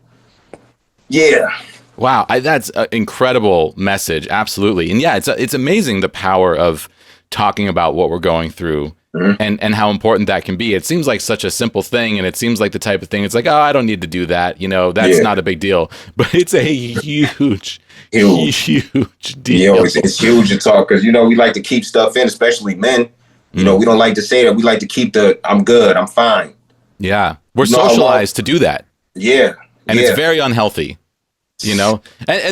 wow, that's an incredible message. Absolutely. And it's amazing the power of talking about what we're going through. And how important that can be. It seems like such a simple thing, and it seems like the type of thing, it's like, oh, I don't need to do that. That's not a big deal. But it's a huge deal. It's huge to talk, because, we like to keep stuff in, especially men. We don't like to say that. We like to keep I'm good, I'm fine. Yeah. We're socialized to do that. Yeah. And it's very unhealthy. And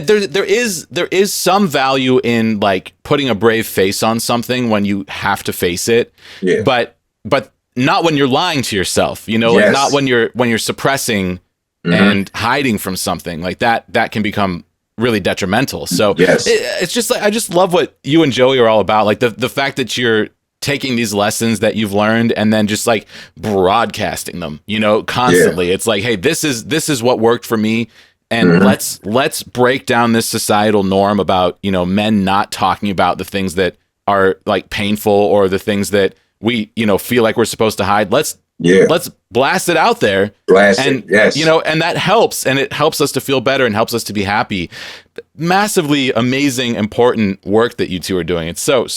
there is some value in like putting a brave face on something when you have to face it, but not when you're lying to yourself, like not when you're suppressing and hiding from something like that can become really detrimental. So it's just like, I just love what you and Joey are all about. Like the fact that you're taking these lessons that you've learned and then just like broadcasting them, constantly. It's like, hey, this is what worked for me. And let's break down this societal norm about, men not talking about the things that are like painful or the things that we, feel like we're supposed to hide. Let's blast it out there. And that helps. And it helps us to feel better and helps us to be happy. Massively amazing, important work that you two are doing. It's so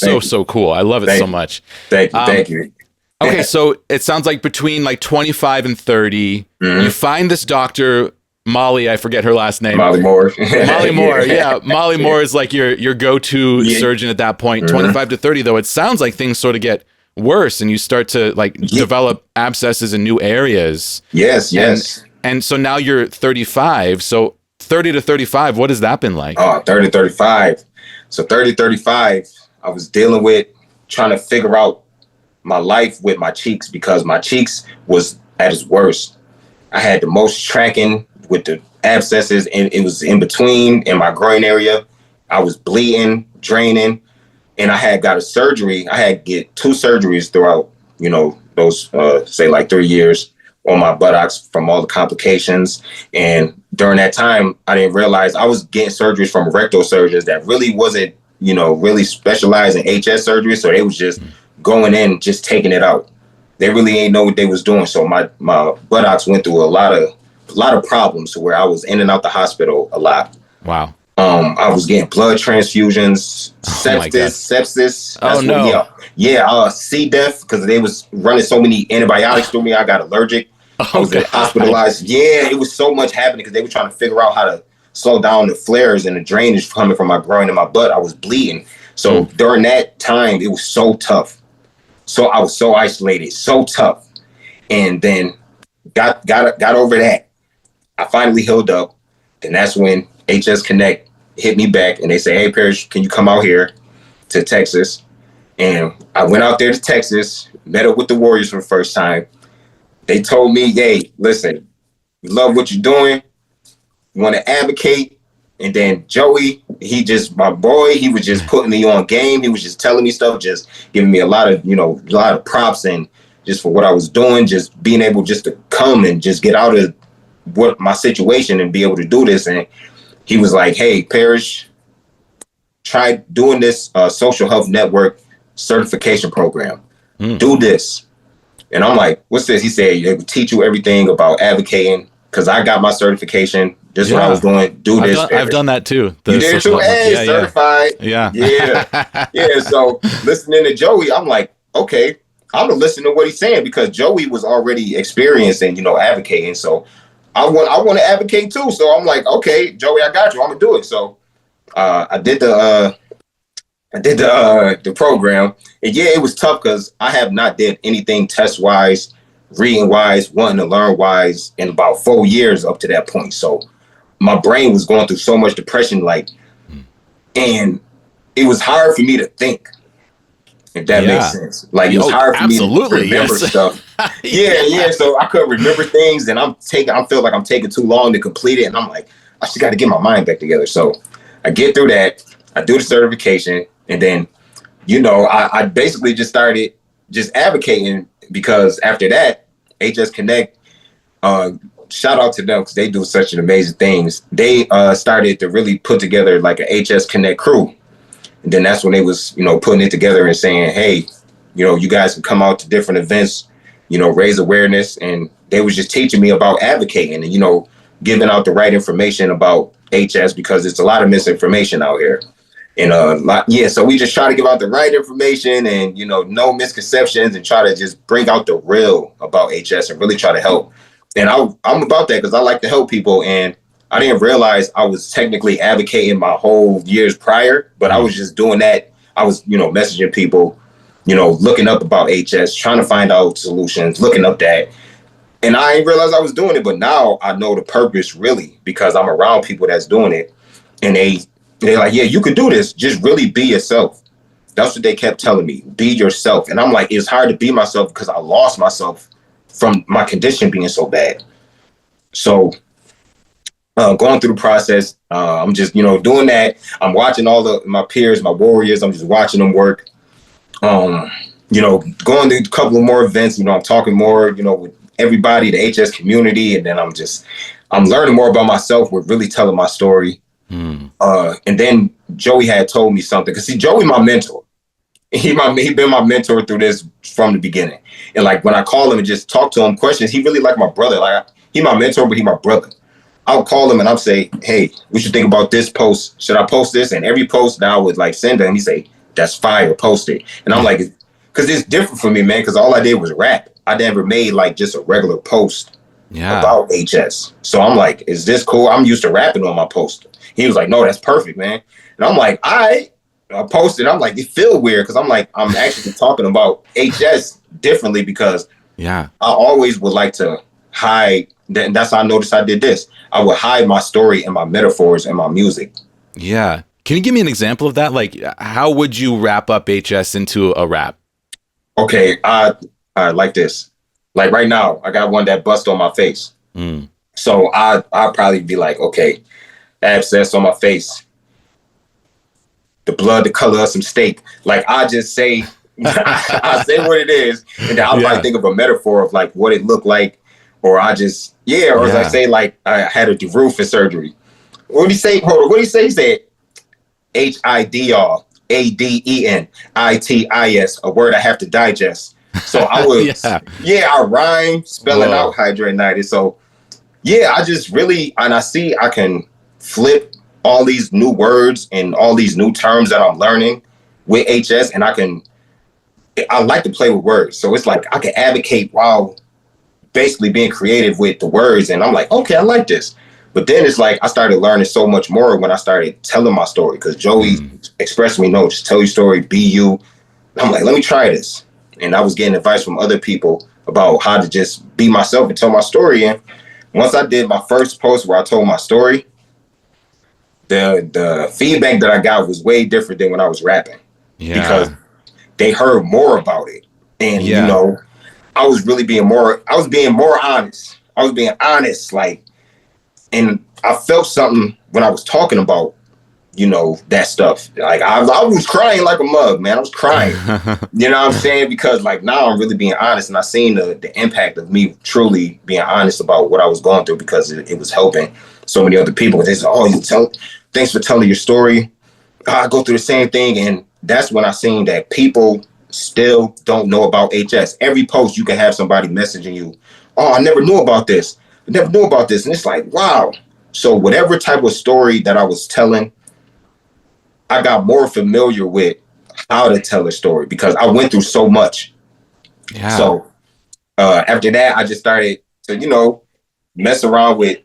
cool. I love it so much. Thank you. Okay. So it sounds like between like 25 and 30, you find this doctor, Molly, I forget her last name. Molly Moore. Molly Moore, yeah. Molly Moore is like your go-to surgeon at that point. 25 to 30, though, it sounds like things sort of get worse and you start to like develop abscesses in new areas. Yes. And so now you're 35. So 30 to 35, what has that been like? 30 to 35. So 30 to 35, I was dealing with trying to figure out my life with my cheeks, because my cheeks was at its worst. I had the most tracking with the abscesses, and it was in between in my groin area. I was bleeding, draining, and I had got a surgery. I had get 2 surgeries throughout, those say like 3 years on my buttocks from all the complications. And during that time, I didn't realize I was getting surgeries from rectal surgeons that really wasn't, really specialized in HS surgery. So they was just going in, just taking it out. They really ain't know what they was doing. So my buttocks went through a lot of problems where I was in and out the hospital a lot. Wow. I was getting blood transfusions, sepsis. Oh no. C. diff, because they was running so many antibiotics through me. I got allergic. I was hospitalized. Yeah, it was so much happening because they were trying to figure out how to slow down the flares and the drainage coming from my groin and my butt. I was bleeding. So during that time, it was so tough. So I was so isolated, so tough. And then got over that. I finally healed up. And that's when HS Connect hit me back and they say, hey, Parish, can you come out here to Texas? And I went out there to Texas, met up with the Warriors for the first time. They told me, hey, listen, we love what you're doing. We want to advocate. And then Joey, my boy, he was just putting me on game. He was just telling me stuff, just giving me a lot of props and just for what I was doing, just being able just to come and just get out of what my situation and be able to do this. And he was like, hey, Parish, try doing this social health network certification program. Do this. And I'm like, what's this? He said, they would teach you everything about advocating because I got my certification. This is what I was doing. I've done that too. You did too? Hey, certified. Yeah. Yeah. So listening to Joey, I'm like, okay, I'm going to listen to what he's saying because Joey was already experienced in, advocating. So I want to advocate too. So I'm like, okay, Joey, I got you. I'm going to do it. So I did the program. And yeah, it was tough because I have not did anything test wise, reading wise, wanting to learn wise in about 4 years up to that point. So my brain was going through so much depression, and it was hard for me to think, if that makes sense. Like it was hard for me to remember stuff. Yeah. So I couldn't remember things and I feel like I'm taking too long to complete it. And I'm like, I just got to get my mind back together. So I get through that. I do the certification. And then, I basically just started just advocating because after that, HS Connect, shout out to them because they do such an amazing things. They started to really put together like a HS Connect crew. And then that's when they was, putting it together and saying, hey, you guys can come out to different events, raise awareness. And they was just teaching me about advocating and, giving out the right information about HS because it's a lot of misinformation out here. And so we just try to give out the right information and, no misconceptions and try to just bring out the real about HS and really try to help. And I'm about that because I like to help people. And I didn't realize I was technically advocating my whole years prior, but I was just doing that. I was, messaging people, looking up about HS, trying to find out solutions, looking up that. And I didn't realize I was doing it. But now I know the purpose really because I'm around people that's doing it. And they're like, yeah, you can do this. Just really be yourself. That's what they kept telling me. Be yourself. And I'm like, it's hard to be myself because I lost myself from my condition being so bad. So going through the process, I'm just, doing that. I'm watching all my peers, my warriors. I'm just watching them work. Going to a couple of more events. I'm talking more, with everybody, the HS community. And then I'm learning more about myself with really telling my story. And then Joey had told me something because Joey, my mentor, he been my mentor through this from the beginning. And like when I call him and just talk to him questions, he really like my brother. Like he my mentor, but he my brother. I'll call him and I'll say, hey, what you think about this post? Should I post this? And every post now would like send him. He say, that's fire, post it. And I'm like, because it's different for me, man. Because all I did was rap. I never made like just a regular post about HS. So I'm like, is this cool? I'm used to rapping on my post. He was like, no, that's perfect, man. And I'm like, all right. I posted. I'm like, it feel weird because I'm like, I'm actually talking about HS differently because I always would like to hide. And that's how I noticed I did this. I would hide my story and my metaphors and my music. Yeah. Can you give me an example of that? Like, how would you wrap up HS into a rap? Okay. I like this. Like right now, I got one that bust on my face. So I'll probably be like, okay, abscess on my face. the blood the color of some steak. Like I just say, I say what it is, and then I'll probably think of a metaphor of like what it looked like, or I just or as I say, like I had a deroofing surgery. What do you say? Hold on, what do you say? He said HIDRADENITIS, a word I have to digest. So I was I rhyme spelling out hidradenitis. So I just really, and I see I can flip all these new words and all these new terms that I'm learning with HS, and I like to play with words. So it's like I can advocate while basically being creative with the words. And I'm like, okay, I like this. But then it's like I started learning so much more when I started telling my story, because Joey expressed to me, no, just tell your story, be you. And I'm like, let me try this. And I was getting advice from other people about how to just be myself and tell my story. And once I did my first post where I told my story, the feedback that I got was way different than when I was rapping. Because they heard more about it. And, you know, I was being more honest. I was being honest, like, and I felt something when I was talking about, you know, that stuff. Like I was crying like a mug, man. I was crying. You know what I'm saying? Because like now I'm really being honest, and I seen the impact of me truly being honest about what I was going through, because it was helping so many other people. They said, thanks for telling your story. I go through the same thing. And that's when I seen that people still don't know about HS. Every post you can have somebody messaging you, I never knew about this. I never knew about this. And it's like, wow. So whatever type of story that I was telling, I got more familiar with how to tell a story because I went through so much. Yeah. So after that, I just started to, you know, mess around with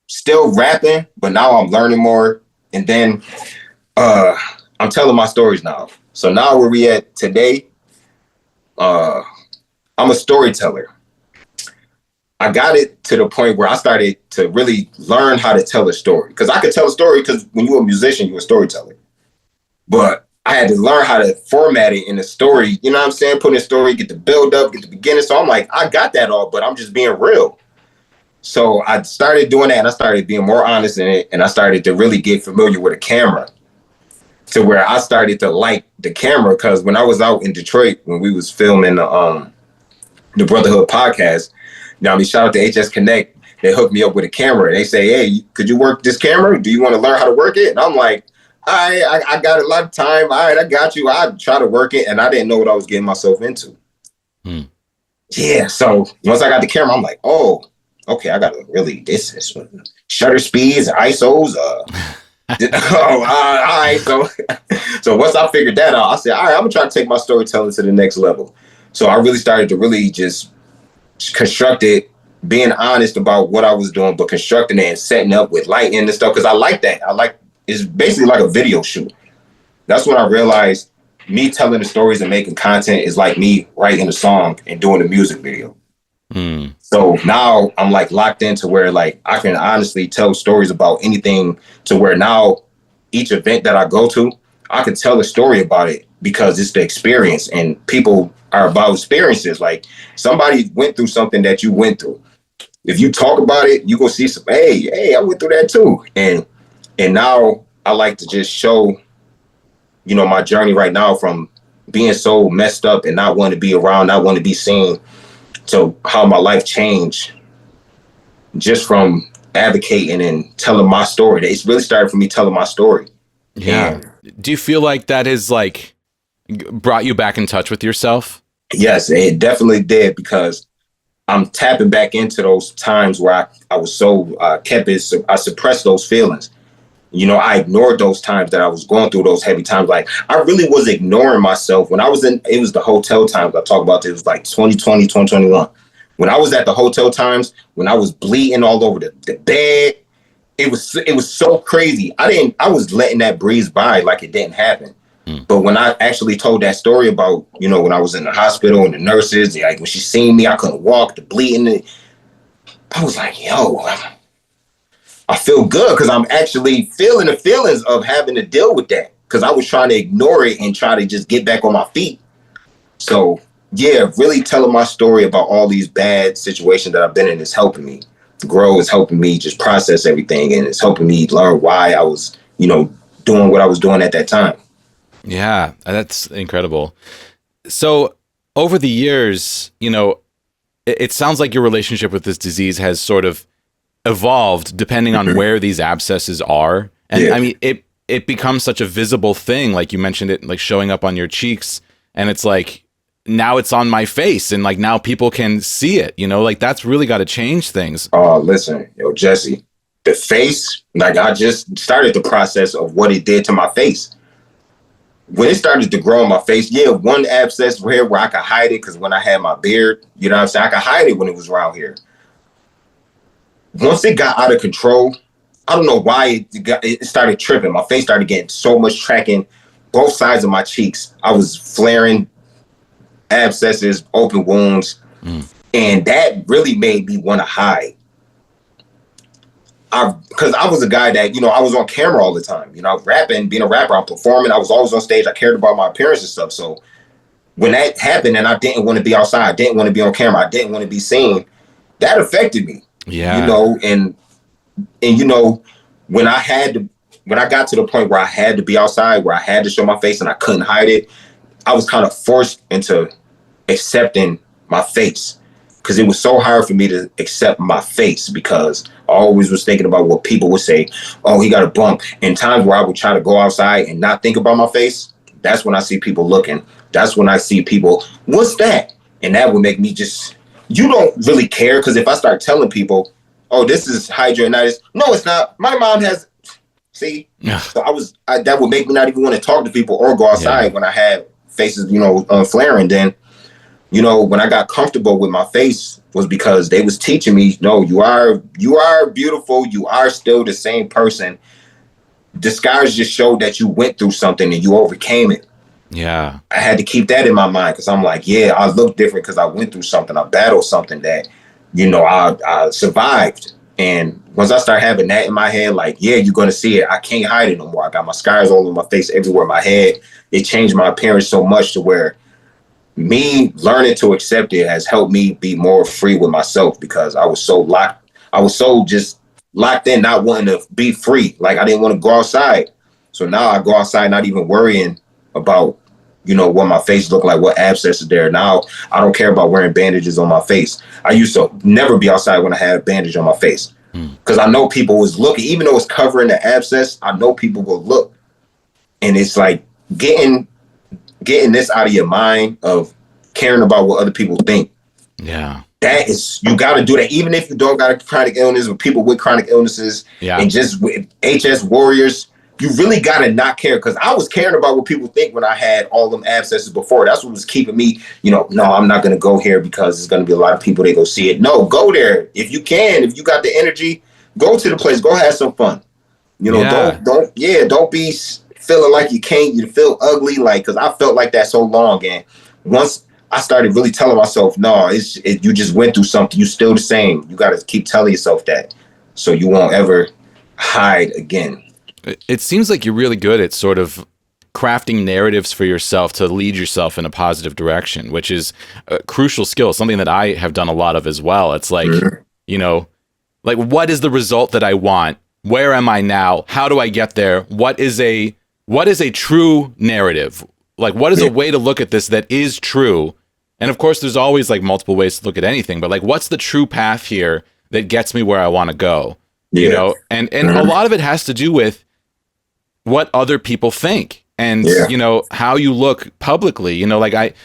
still rapping, but now I'm learning more. And then I'm telling my stories now. So now where we at today, I'm a storyteller. I got it to the point where I started to really learn how to tell a story. Because I could tell a story because when you're a musician, you're a storyteller. But I had to learn how to format it in a story. You know what I'm saying? Put in a story, get the build up, get the beginning. So I'm like, I got that all, but I'm just being real. So I started doing that, and I started being more honest in it. And I started to really get familiar with a camera, to where I started to like the camera. Because when I was out in Detroit, when we was filming the Brotherhood Podcast, now, shout out to HS Connect. They hooked me up with a camera. They say, hey, could you work this camera? Do you want to learn how to work it? And I'm like, I got a lot of time. All right, I got you. I try to work it. And I didn't know what I was getting myself into. Yeah. So once I got the camera, I'm like, oh, okay, I got to really, this is shutter speeds, ISOs. All right. So once I figured that out, I said, all right, I'm going to try to take my storytelling to the next level. So I really started to really just constructed, being honest about what I was doing, but constructing it and setting up with lighting and stuff, because I like that. It's basically like a video shoot. That's when I realized me telling the stories and making content is like me writing a song and doing a music video. So now I'm like locked into where like I can honestly tell stories about anything, to where now each event that I go to, I can tell a story about it because it's the experience, and people are about experiences. Like somebody went through something that you went through. If you talk about it, you gonna see some, hey, I went through that too. And now I like to just show, you know, my journey right now from being so messed up and not wanting to be around, not wanting to be seen, to how my life changed just from advocating and telling my story. It's really started for me telling my story. Yeah. Do you feel like that has like brought you back in touch with yourself? Yes, it definitely did, because I'm tapping back into those times where I was so I suppressed those feelings. You know, I ignored those times that I was going through those heavy times. Like I really was ignoring myself when I was it was the hotel times I talk about. It was like 2020, 2021. When I was at the hotel times, when I was bleeding all over the bed, it was so crazy. I was letting that breeze by like it didn't happen. But when I actually told that story about, you know, when I was in the hospital and the nurses, like when she seen me, I couldn't walk, the bleeding, I was like, yo, I feel good, because I'm actually feeling the feelings of having to deal with that, because I was trying to ignore it and try to just get back on my feet. So yeah, really telling my story about all these bad situations that I've been in is helping me grow, is helping me just process everything, and it's helping me learn why I was, you know, doing what I was doing at that time. Yeah, that's incredible. So over the years, it sounds like your relationship with this disease has sort of evolved depending on where these abscesses are. And Yeah. I mean, it becomes such a visible thing. Like you mentioned it, like showing up on your cheeks, and it's like, now it's on my face, and like now people can see it, like that's really got to change things. Oh, listen, Jesse, the face, like I just started the process of what it did to my face. When it started to grow on my face, one abscess here where I could hide it, because when I had my beard, you know what I'm saying, I could hide it when it was around here. Once it got out of control, I don't know why it started tripping. My face started getting so much tracking, both sides of my cheeks. I was flaring abscesses, open wounds, and that really made me want to hide. Because I was a guy that, I was on camera all the time, rapping, being a rapper, I'm performing, I was always on stage, I cared about my appearance and stuff. So when that happened and I didn't want to be outside, I didn't want to be on camera, I didn't want to be seen, that affected me. Yeah. And when I got to the point where I had to be outside, where I had to show my face and I couldn't hide it, I was kind of forced into accepting my face, because it was so hard for me to accept my face, because I always was thinking about what people would say. Oh, he got a bump. And times where I would try to go outside and not think about my face, that's when I see people looking. That's when I see people, what's that? And that would make me just, you don't really care, because if I start telling people, oh, this is hidradenitis, no, it's not. My mom has, see? Yeah. So that would make me not even want to talk to people or go outside when I had faces, flaring. Then, when I got comfortable with my face was because they was teaching me, no, you are beautiful. You are still the same person. The scars just showed that you went through something and you overcame it. Yeah. I had to keep that in my mind, because I'm like, I look different because I went through something. I battled something that, I survived. And once I start having that in my head, like, you're going to see it. I can't hide it no more. I got my scars all over my face, everywhere in my head. It changed my appearance so much to where me learning to accept it has helped me be more free with myself, because I was so locked. I was so just locked in, not wanting to be free. Like I didn't want to go outside. So now I go outside, not even worrying about, what my face look like, what abscess is there. Now I don't care about wearing bandages on my face. I used to never be outside when I had a bandage on my face, because I know people was looking, even though it's covering the abscess, I know people will look. And it's like getting this out of your mind of caring about what other people think. Yeah. That is, you got to do that. Even if you don't got a chronic illness, with people with chronic illnesses, and just with HS warriors, you really got to not care. Because I was caring about what people think when I had all them abscesses before. That's what was keeping me, no, I'm not going to go here because there's going to be a lot of people that go see it. No, go there. If you can, if you got the energy, go to the place, go have some fun. Don't be feeling like you can't, you feel ugly. Like, because I felt like that so long. And once I started really telling myself, no, you just went through something. You still the same. You got to keep telling yourself that, so you won't ever hide again. It seems like you're really good at sort of crafting narratives for yourself to lead yourself in a positive direction, which is a crucial skill, something that I have done a lot of as well. It's like, like, what is the result that I want? Where am I now? How do I get there? What is a true narrative? Like, what is a way to look at this that is true? And of course, there's always like multiple ways to look at anything, but like, what's the true path here that gets me where I want to go? And a lot of it has to do with what other people think and, how you look publicly. Like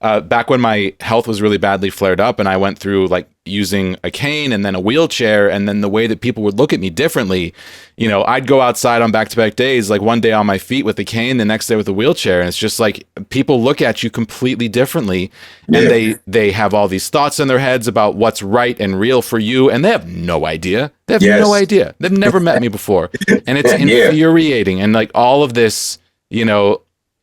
back when my health was really badly flared up and I went through like using a cane and then a wheelchair, and then the way that people would look at me differently, I'd go outside on back-to-back days, like one day on my feet with the cane, the next day with a wheelchair. And it's just like, people look at you completely differently, and they have all these thoughts in their heads about what's right and real for you. And they have no idea. They have no idea. They've never met me before. And it's infuriating. And like all of this,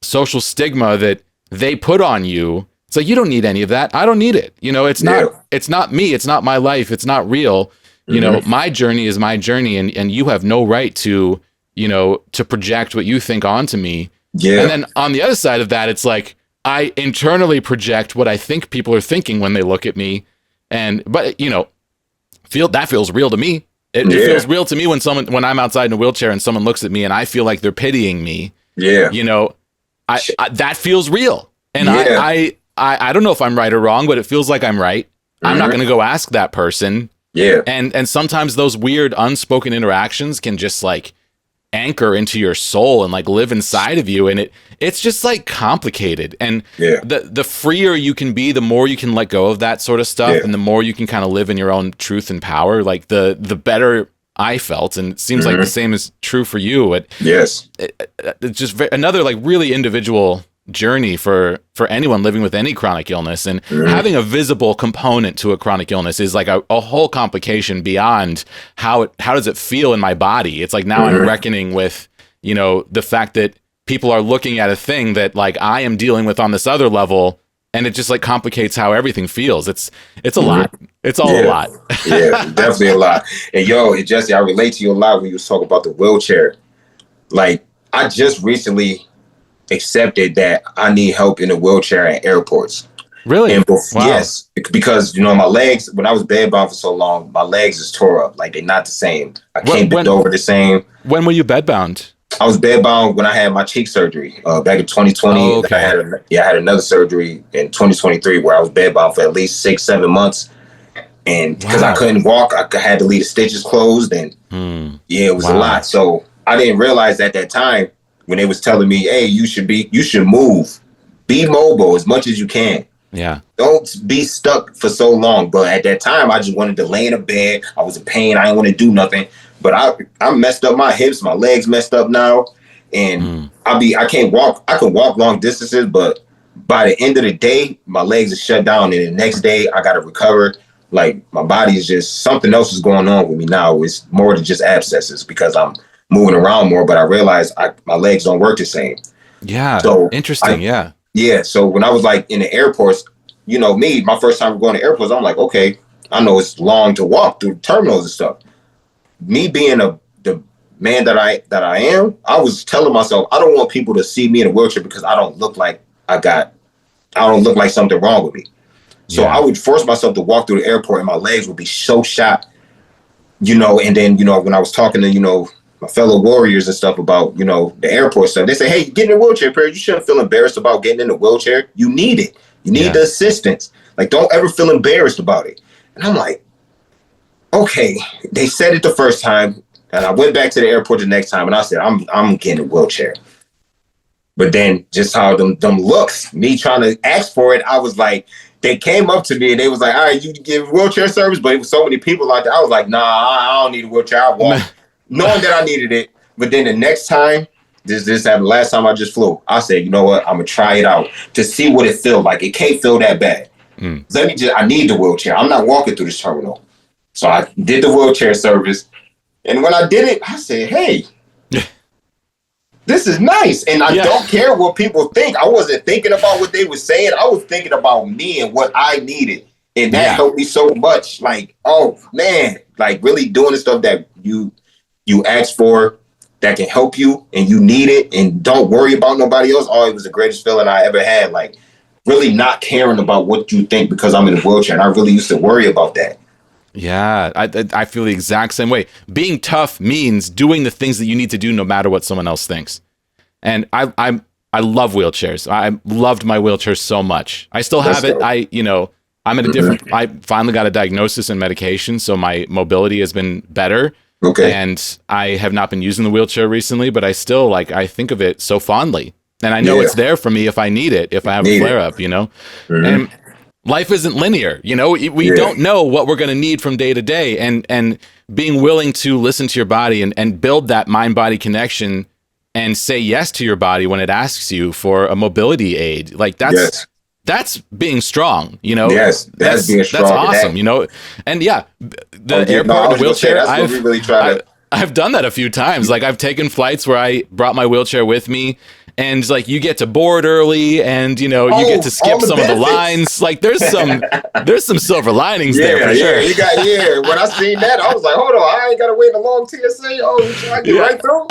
social stigma that they put on you, it's like, you don't need any of that. I don't need it. It's not me. It's not my life. It's not real. My journey is my journey, and you have no right to, to project what you think onto me. Yeah. And then on the other side of that, it's like, I internally project what I think people are thinking when they look at me. But that feels real to me. It feels real to me when I'm outside in a wheelchair and someone looks at me and I feel like they're pitying me. Yeah. You know, I that feels real. And I don't know if I'm right or wrong, but it feels like I'm right. I'm not going to go ask that person. Yeah. And sometimes those weird unspoken interactions can just like anchor into your soul and like live inside of you. And it's just like complicated. And the freer you can be, the more you can let go of that sort of stuff. And the more you can kind of live in your own truth and power, like the better I felt. And it seems like the same is true for you. Yes. It's just another like really individual journey for anyone living with any chronic illness, and having a visible component to a chronic illness is like a whole complication beyond how does it feel in my body. It's like now I'm reckoning with, you know, the fact that people are looking at a thing that like I am dealing with on this other level, and it just like complicates how everything feels. It's a lot. It's all a lot. Yeah, definitely a lot. And Jesse, I relate to you a lot when you was talking about the wheelchair. Like, I just recently accepted that I need help in a wheelchair at airports. Really? And yes, because, you know, my legs, when I was bedbound for so long, my legs is tore up. Like, they're not the same. I can't bend over the same. When were you bedbound? I was bedbound when I had my cheek surgery back in 2020. Oh, okay. I had another surgery in 2023 where I was bedbound for at least 6-7 months. And because I couldn't walk, I had to leave the stitches closed. And it was a lot. So I didn't realize at that time, when they was telling me, hey, you should move, be mobile as much as you can. Yeah. Don't be stuck for so long. But at that time, I just wanted to lay in a bed. I was in pain. I didn't want to do nothing. But I messed up my hips. My legs messed up now. And I can't walk. I can walk long distances, but by the end of the day, my legs are shut down. And the next day, I got to recover. Like, my body is just, something else is going on with me now. It's more than just abscesses because I'm moving around more, but I realized my legs don't work the same. Yeah. So interesting. Yeah. So when I was like in the airports, you know, my first time going to airports, I'm like, okay, I know it's long to walk through terminals and stuff. Me being the man that I am, I was telling myself, I don't want people to see me in a wheelchair because I don't look like something wrong with me. So I would force myself to walk through the airport and my legs would be so shot, you know, and then, you know, when I was talking to, you know, my fellow warriors and stuff about, you know, the airport stuff, they say, hey, get in a wheelchair, Perry. You shouldn't feel embarrassed about getting in a wheelchair. You need it. You need the assistance. Like, don't ever feel embarrassed about it. And I'm like, okay, they said it the first time. And I went back to the airport the next time and I said, I'm getting a wheelchair. But then just how them looks, me trying to ask for it, I was like, they came up to me and they was like, all right, you give wheelchair service, but it was so many people out there. I was like, nah, I don't need a wheelchair. I walk. Knowing that I needed it. But then the next time, this happened last time I just flew. I said, you know what? I'm going to try it out to see what it feels like. It can't feel that bad. I need the wheelchair. I'm not walking through this terminal. So I did the wheelchair service. And when I did it, I said, hey, this is nice. And I don't care what people think. I wasn't thinking about what they were saying. I was thinking about me and what I needed. And that helped me so much. Like, oh, man, like really doing the stuff that you ask for that can help you and you need it and don't worry about nobody else. Oh, it was the greatest feeling I ever had. Like, really not caring about what you think because I'm in a wheelchair. And I really used to worry about that. Yeah, I feel the exact same way. Being tough means doing the things that you need to do no matter what someone else thinks. And I love wheelchairs. I loved my wheelchair so much. I still have it. I'm at a different, I finally got a diagnosis and medication, so my mobility has been better. Okay. And I have not been using the wheelchair recently, but I still I think of it so fondly. And I know it's there for me if I need it, if I have a flare up, you know? And life isn't linear, you know? We don't know what we're going to need from day to day. And being willing to listen to your body and build that mind-body connection and say yes to your body when it asks you for a mobility aid. Like that's being strong, you know? Yes, that's being strong. That's awesome, you know? And the airport, the wheelchair, I've done that a few times. Like, I've taken flights where I brought my wheelchair with me, and like, you get to board early, and you know, you get to skip some of the lines. Like, there's some silver linings there for sure. When I seen that, I was like, hold on, I ain't gotta wait a long TSA. Oh, I get right through.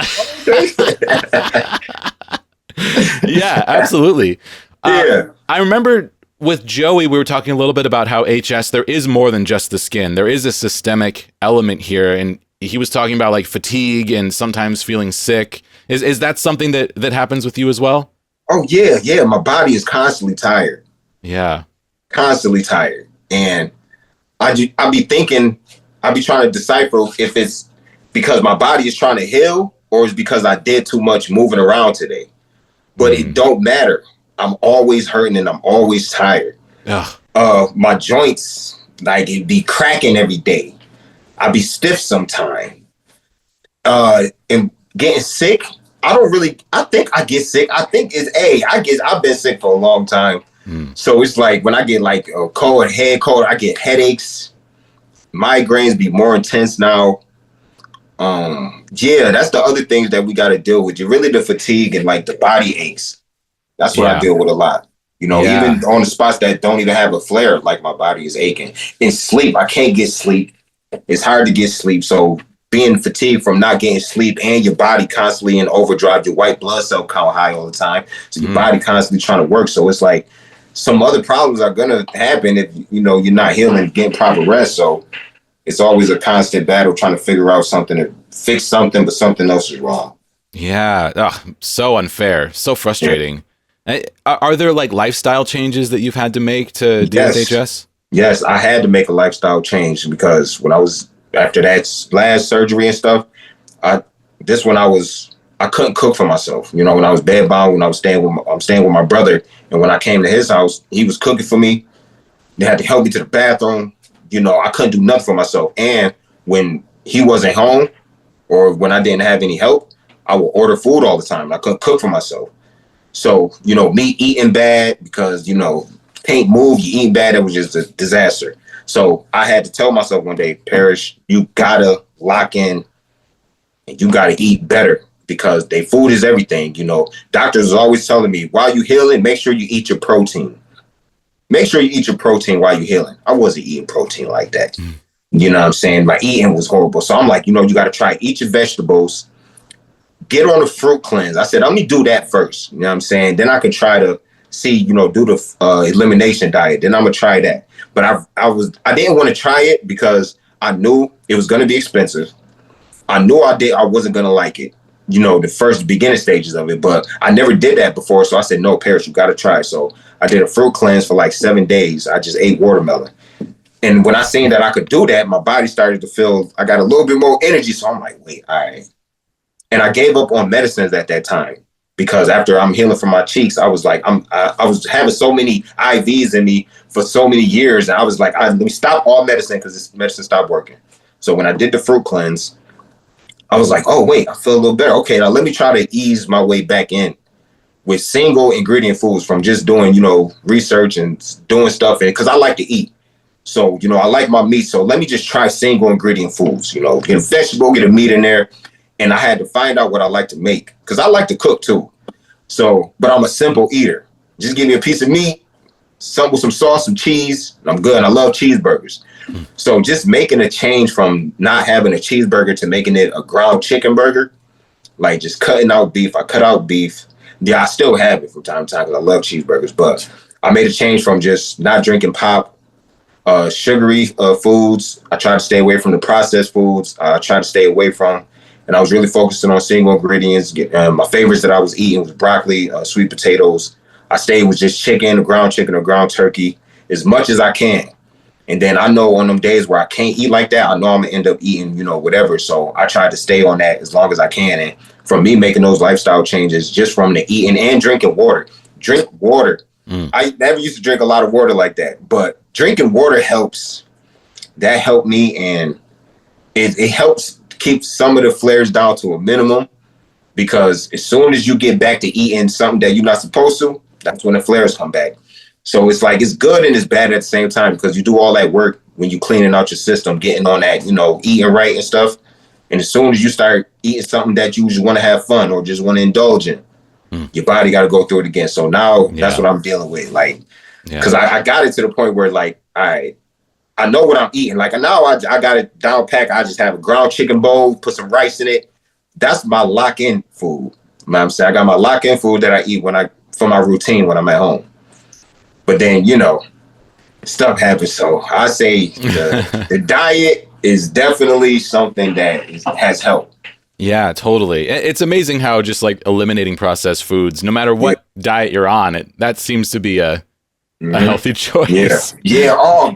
Yeah, absolutely. I remember with Joey, we were talking a little bit about how HS, there is more than just the skin. There is a systemic element here. And he was talking about like fatigue and sometimes feeling sick. Is that something that happens with you as well? Oh yeah. My body is constantly tired. Yeah. Constantly tired. And I be thinking, I be trying to decipher if it's because my body is trying to heal or it's because I did too much moving around today. But it don't matter. I'm always hurting and I'm always tired. My joints, like, it be cracking every day. I be stiff sometime. And getting sick, I think I get sick. I think I've been sick for a long time. So it's like when I get like a head cold, I get headaches. Migraines be more intense now. That's the other things that we got to deal with. Really the fatigue and like the body aches. That's what I deal with a lot. Even on the spots that don't even have a flare, like my body is aching. In sleep, I can't get sleep. It's hard to get sleep. So being fatigued from not getting sleep and your body constantly in overdrive, your white blood cell count high all the time. So your body constantly trying to work. So it's like some other problems are going to happen if, you're not healing and getting proper rest. So it's always a constant battle trying to figure out something to fix something, but something else is wrong. Yeah. So unfair. So frustrating. Yeah. Are there like lifestyle changes that you've had to make to deal with HS? Yes, I had to make a lifestyle change because when I was after that last surgery and stuff, I couldn't cook for myself. When I was bedbound, when I'm staying with my brother, and when I came to his house, he was cooking for me. They had to help me to the bathroom. I couldn't do nothing for myself. And when he wasn't home or when I didn't have any help, I would order food all the time. I couldn't cook for myself. So, me eating bad because, can't move, you eat bad, it was just a disaster. So I had to tell myself one day, Parish, you gotta lock in and you gotta eat better because their food is everything. Doctors are always telling me, while you healing, make sure you eat your protein. Make sure you eat your protein while you're healing. I wasn't eating protein like that. You know what I'm saying? My eating was horrible. So I'm like, you got to try, eat your vegetables, get on a fruit cleanse. I said, let me do that first. You know what I'm saying? Then I can try to see, do the elimination diet. Then I'm going to try that. But I didn't want to try it because I knew it was going to be expensive. I knew I wasn't going to like it. The first beginning stages of it, but I never did that before. So I said, no, Parish, you got to try. So I did a fruit cleanse for like 7 days. I just ate watermelon. And when I seen that I could do that, my body started to feel, I got a little bit more energy. So I'm like, wait, all right. And I gave up on medicines at that time because after I'm healing from my cheeks, I was like, I was having so many IVs in me for so many years. And I was like, let me stop all medicine because this medicine stopped working. So when I did the fruit cleanse, I was like, oh, wait, I feel a little better. Okay, now let me try to ease my way back in with single ingredient foods from just doing, research and doing stuff. And because I like to eat. So, I like my meat. So let me just try single ingredient foods, get a vegetable, get a meat in there. And I had to find out what I like to make because I like to cook too. So, but I'm a simple eater. Just give me a piece of meat, some with some sauce, some cheese, and I'm good. And I love cheeseburgers. So just making a change from not having a cheeseburger to making it a ground chicken burger, like just cutting out beef. I cut out beef. Yeah, I still have it from time to time because I love cheeseburgers. But I made a change from just not drinking pop, sugary foods. I tried to stay away from the processed foods. I tried to stay away from, and I was really focusing on single ingredients. My favorites that I was eating was broccoli, sweet potatoes. I stayed with just chicken or ground turkey as much as I can. And then I know on them days where I can't eat like that, I know I'm gonna end up eating, whatever. So I tried to stay on that as long as I can. And from me making those lifestyle changes, just from the eating and drinking water, drink water. I never used to drink a lot of water like that, but drinking water helps. That helped me, and it helps keep some of the flares down to a minimum because as soon as you get back to eating something that you're not supposed to, that's when the flares come back. So it's like, it's good and it's bad at the same time because you do all that work when you cleaning out your system, getting on that, eating right and stuff. And as soon as you start eating something that you just want to have fun or just want to indulge in, your body got to go through it again. So now that's what I'm dealing with. Like, because I got it to the point where like, I know what I'm eating. Like now I got it down pack. I just have a ground chicken bowl, put some rice in it. That's my lock-in food. You know what I'm saying? I got my lock-in food that I eat for my routine when I'm at home. But then, stuff happens. So I say the diet is definitely something that has helped. Yeah, totally. It's amazing how just like eliminating processed foods, no matter what diet you're on, that seems to be a healthy choice. Yeah.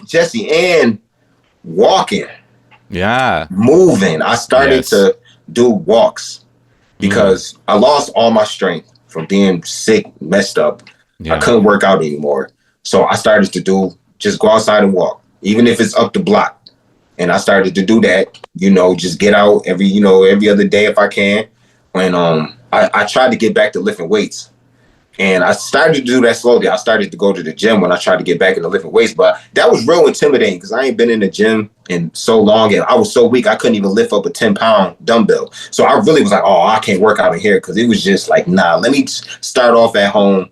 Jesse, and walking. Yeah. Moving. I started to do walks because I lost all my strength from being sick, messed up. Yeah. I couldn't work out anymore. So I started to just go outside and walk, even if it's up the block. And I started to do that, just get out every other day if I can. And I tried to get back to lifting weights. And I started to do that slowly. I started to go to the gym when I tried to get back into lifting weights. But that was real intimidating because I ain't been in the gym in so long. And I was so weak, I couldn't even lift up a 10-pound dumbbell. So I really was like, oh, I can't work out in here, because it was just like, nah, let me start off at home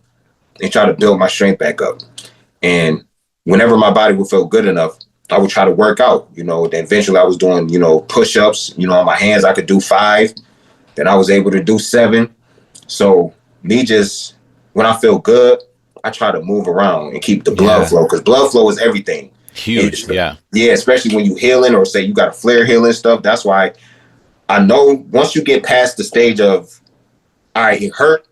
and try to build my strength back up. And whenever my body would feel good enough, I would try to work out, then eventually I was doing, push-ups, on my hands, I could do 5. Then I was able to do 7. So when I feel good, I try to move around and keep the blood flow, because blood flow is everything. Huge. Yeah, especially when you healing, or say you got a flare healing stuff. That's why I know once you get past the stage of, all right, it hurt,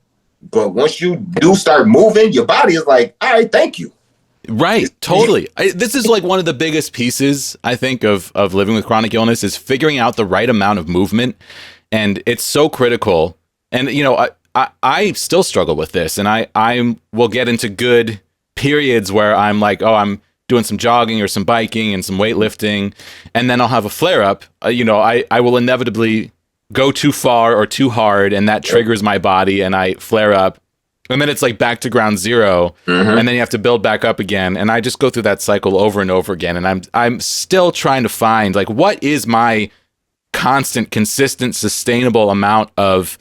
but once you do start moving, your body is like, all right, thank you. Right. Totally. This is like one of the biggest pieces, I think, of living with chronic illness, is figuring out the right amount of movement. And it's so critical. And, I still struggle with this, and I will get into good periods where I'm like, oh, I'm doing some jogging or some biking and some weightlifting, and then I'll have a flare up. I will inevitably go too far or too hard, and that triggers my body and I flare up. And then it's like back to ground zero, and then you have to build back up again. And I just go through that cycle over and over again. And I'm still trying to find, like, what is my constant, consistent, sustainable amount of,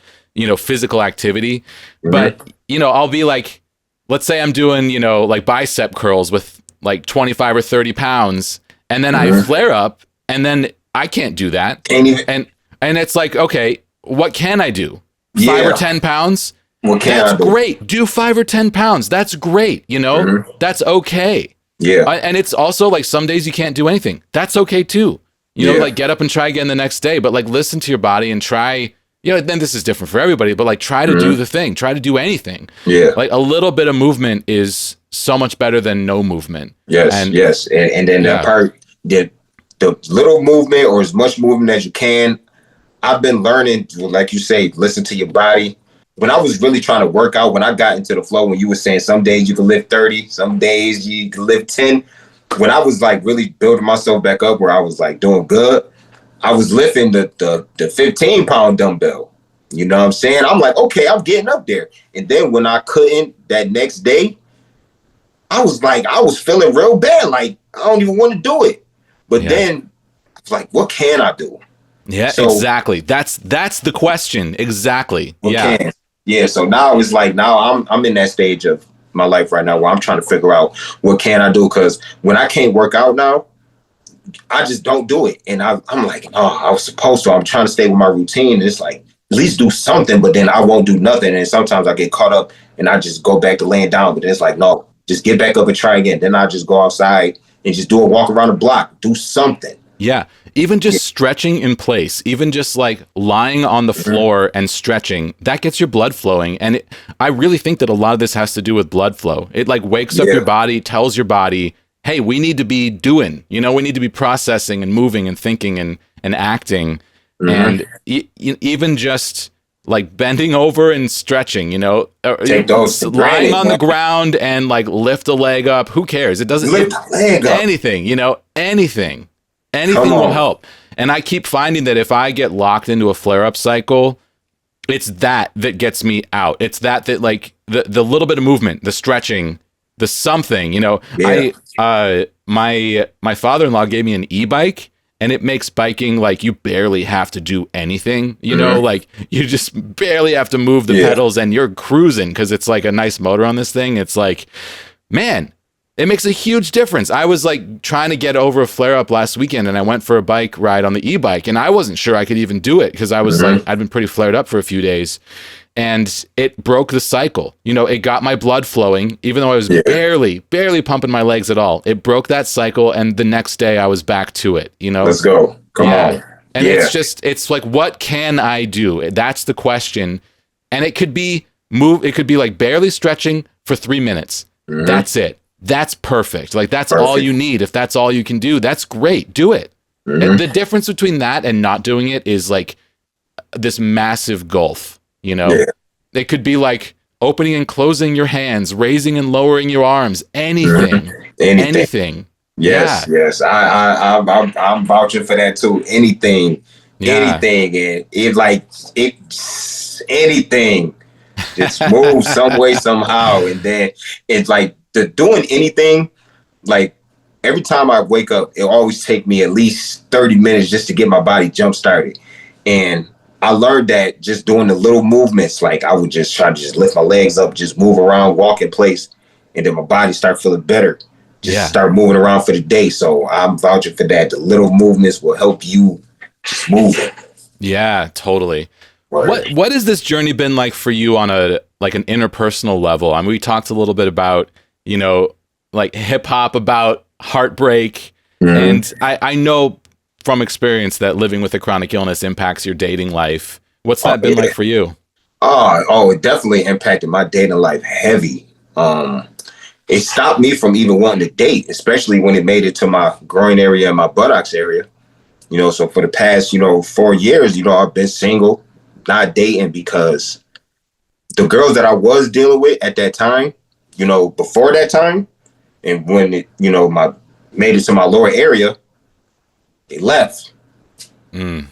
physical activity. But, I'll be like, let's say I'm doing, like bicep curls with like 25 or 30 pounds, and then I flare up, and then I can't do that. And it's like, okay, what can I do? 5 or 10 pounds? That's great. Do 5 or 10 pounds. That's great. That's okay. Yeah. And it's also like some days you can't do anything. That's okay too. Like get up and try again the next day, but like listen to your body and try, then this is different for everybody, but like try to do the thing, try to do anything. Yeah. Like a little bit of movement is so much better than no movement. Yes. Yes. And then the part, the little movement, or as much movement as you can. I've been learning, like you say, listen to your body. When I was really trying to work out, when I got into the flow, when you were saying some days you can lift 30, some days you can lift 10. When I was like really building myself back up, where I was like doing good, I was lifting the 15-pound dumbbell. You know what I'm saying? I'm like, okay, I'm getting up there. And then when I couldn't that next day, I was feeling real bad. Like, I don't even want to do it. But then I was like, what can I do? Yeah, so, exactly. That's the question. Exactly. Yeah. So now it's like, now I'm in that stage of my life right now where I'm trying to figure out what can I do, because when I can't work out now, I just don't do it. And I'm like, oh, I was supposed to. I'm trying to stay with my routine. It's like, at least do something, but then I won't do nothing. And sometimes I get caught up and I just go back to laying down. But then it's like, no, just get back up and try again. Then I just go outside and just do a walk around the block, do something. Yeah. Even just stretching in place, even just like lying on the floor and stretching, that gets your blood flowing. And I really think that a lot of this has to do with blood flow. It like wakes up your body, tells your body, hey, we need to be doing, we need to be processing and moving and thinking and acting. And even just like bending over and stretching, take those lying on the ground and like lift a leg up. Who cares? It doesn't lift a leg up. Anything will help. And I keep finding that if I get locked into a flare-up cycle, it's that gets me out. It's that like the little bit of movement, the stretching, the something, my father-in-law gave me an e-bike, and it makes biking like you barely have to do anything, like you just barely have to move the pedals and you're cruising because it's like a nice motor on this thing. It's like, man, it makes a huge difference. I was like trying to get over a flare up last weekend, and I went for a bike ride on the e-bike, and I wasn't sure I could even do it because I was like, I'd been pretty flared up for a few days. and it broke the cycle. You know, it got my blood flowing, even though I was barely pumping my legs at all. It broke that cycle, and the next day I was back to it, you know? Let's go. Come on. And it's like, what can I do? That's the question. And it could be like barely stretching for 3 minutes. Mm-hmm. That's it. That's perfect. Like, that's all you need. If that's all you can do, that's great. Do it. Mm-hmm. And the difference between that and not doing it is like this massive gulf, you know? Yeah. It could be like opening and closing your hands, raising and lowering your arms, anything. Anything. Yes. I'm vouching for that too. Anything. And anything. Just move some way, somehow. And then it's like the doing anything, like every time I wake up, it always take me at least 30 minutes just to get my body jump started. And I learned that just doing the little movements, like I would just try to just lift my legs up, just move around, walk in place, and then my body start feeling better. Just start moving around for the day. So I'm vouching for that. The little movements will help you just move it. Yeah, totally. What has this journey been like for you on an interpersonal level? I mean, we talked a little bit about, you know, like hip hop, about heartbreak. Mm-hmm. And I know from experience that living with a chronic illness impacts your dating life. What's that been like for you? It definitely impacted my dating life heavy. It stopped me from even wanting to date, especially when it made it to my groin area and my buttocks area. You know, so for the past, 4 years, I've been single, not dating, because the girls that I was dealing with at that time, before that time, and when it, made it to my lower area, they left. The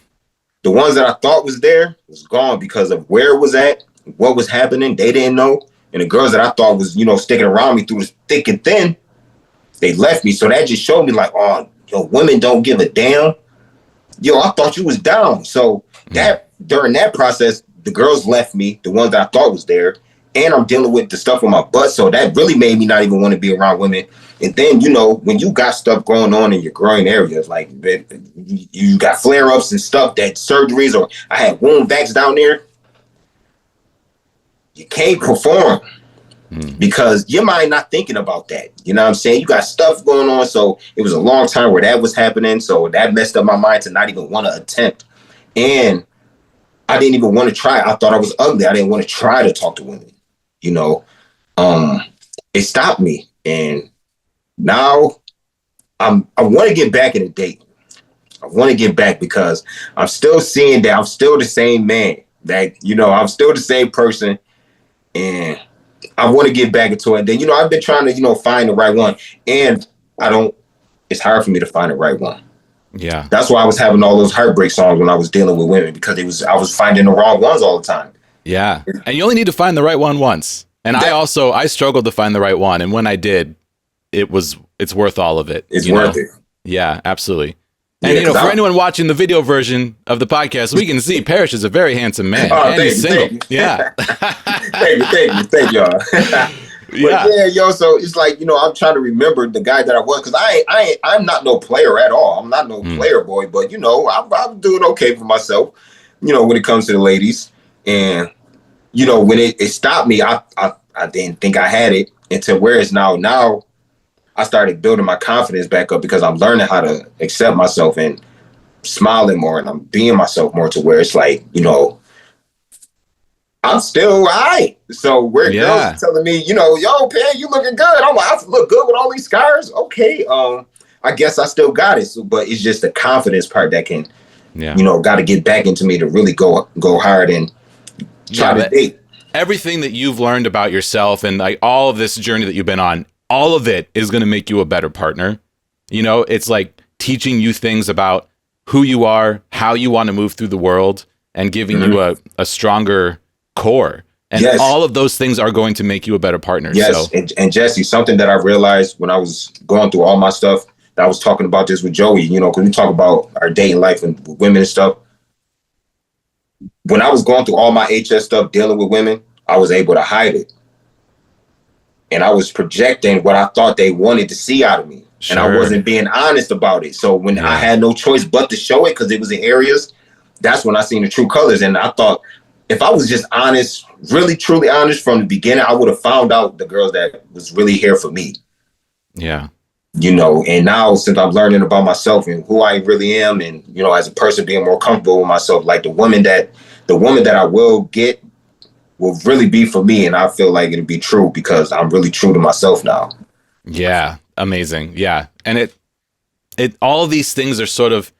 ones that I thought was there was gone because of where it was at, what was happening. They didn't know. And the girls that I thought was, sticking around me through the thick and thin, they left me. So that just showed me like, women don't give a damn. I thought you was down. So that during that process, the girls left me, the ones that I thought was there, and I'm dealing with the stuff on my butt. So that really made me not even want to be around women. And then, when you got stuff going on in your groin areas, like you got flare-ups and stuff, that surgeries, or I had wound vacs down there, you can't perform because your mind not thinking about that. You know what I'm saying? You got stuff going on. So it was a long time where that was happening. So that messed up my mind to not even want to attempt. And I didn't even want to try. I thought I was ugly. I didn't want to try to talk to women. It stopped me. And now I want to get back in a date. I want to get back because I'm still seeing that I'm still the same man, that, I'm still the same person. And I want to get back into it. Then, I've been trying to, find the right one. And it's hard for me to find the right one. Yeah. That's why I was having all those heartbreak songs when I was dealing with women, because I was finding the wrong ones all the time. Yeah. And you only need to find the right one once. And I struggled to find the right one. And when I did, it's worth all of it. It's worth it. Yeah, absolutely. And, for anyone watching the video version of the podcast, we can see Parish is a very handsome man. And he's single. Yeah. Thank y'all. So it's like, I'm trying to remember the guy that I was, because I'm not no player at all. I'm not no player boy, but, I'm doing okay for myself, when it comes to the ladies. And, when it stopped me, I didn't think I had it until where it's now. Now I started building my confidence back up because I'm learning how to accept myself and smiling more, and I'm being myself more, to where it's like, I'm still all right. So where girls telling me, yo, Pan, you looking good. I'm like, I look good with all these scars. Okay. I guess I still got it. So, but it's just the confidence part that can, got to get back into me to really go hard and try to date. Everything that you've learned about yourself and like all of this journey that you've been on, all of it is going to make you a better partner. It's like teaching you things about who you are, how you want to move through the world, and giving you a stronger core. And all of those things are going to make you a better partner. Yes. So. And Jesse, something that I realized when I was going through all my stuff, that I was talking about this with Joey, because we talk about our dating life and with women and stuff. When I was going through all my HS stuff, dealing with women, I was able to hide it. And I was projecting what I thought they wanted to see out of me. Sure. And I wasn't being honest about it. So when I had no choice but to show it, because it was in areas, that's when I seen the true colors. And I thought, if I was just honest, really truly honest from the beginning, I would have found out the girls that was really here for me. Yeah. And now since I'm learning about myself and who I really am, and as a person being more comfortable with myself, like the woman that I will get will really be for me, and I feel like it'll be true because I'm really true to myself now. Yeah, amazing. Yeah, and it all of these things are sort of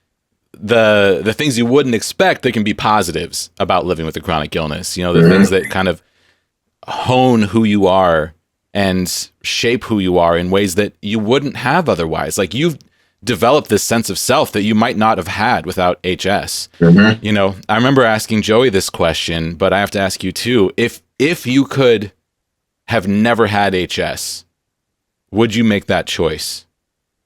the things you wouldn't expect that can be positives about living with a chronic illness. The things that kind of hone who you are and shape who you are in ways that you wouldn't have otherwise. Like, you've developed this sense of self that you might not have had without HS. I remember asking Joey this question, but I have to ask you too. If you could have never had HS, would you make that choice?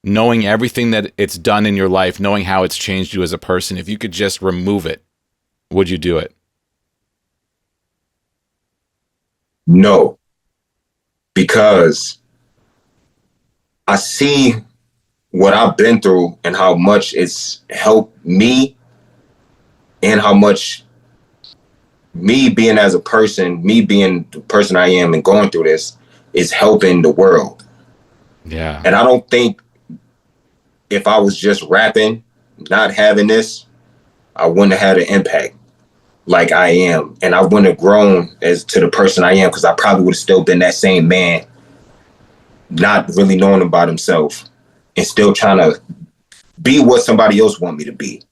Knowing everything that it's done in your life, knowing how it's changed you as a person, if you could just remove it, would you do it? No. Because I see what I've been through and how much it's helped me, and how much me being as a person, me being the person I am and going through this is helping the world. Yeah. And I don't think if I was just rapping, not having this, I wouldn't have had an impact like I am. And I wouldn't have grown as to the person I am, because I probably would have still been that same man, not really knowing about himself and still trying to be what somebody else want me to be.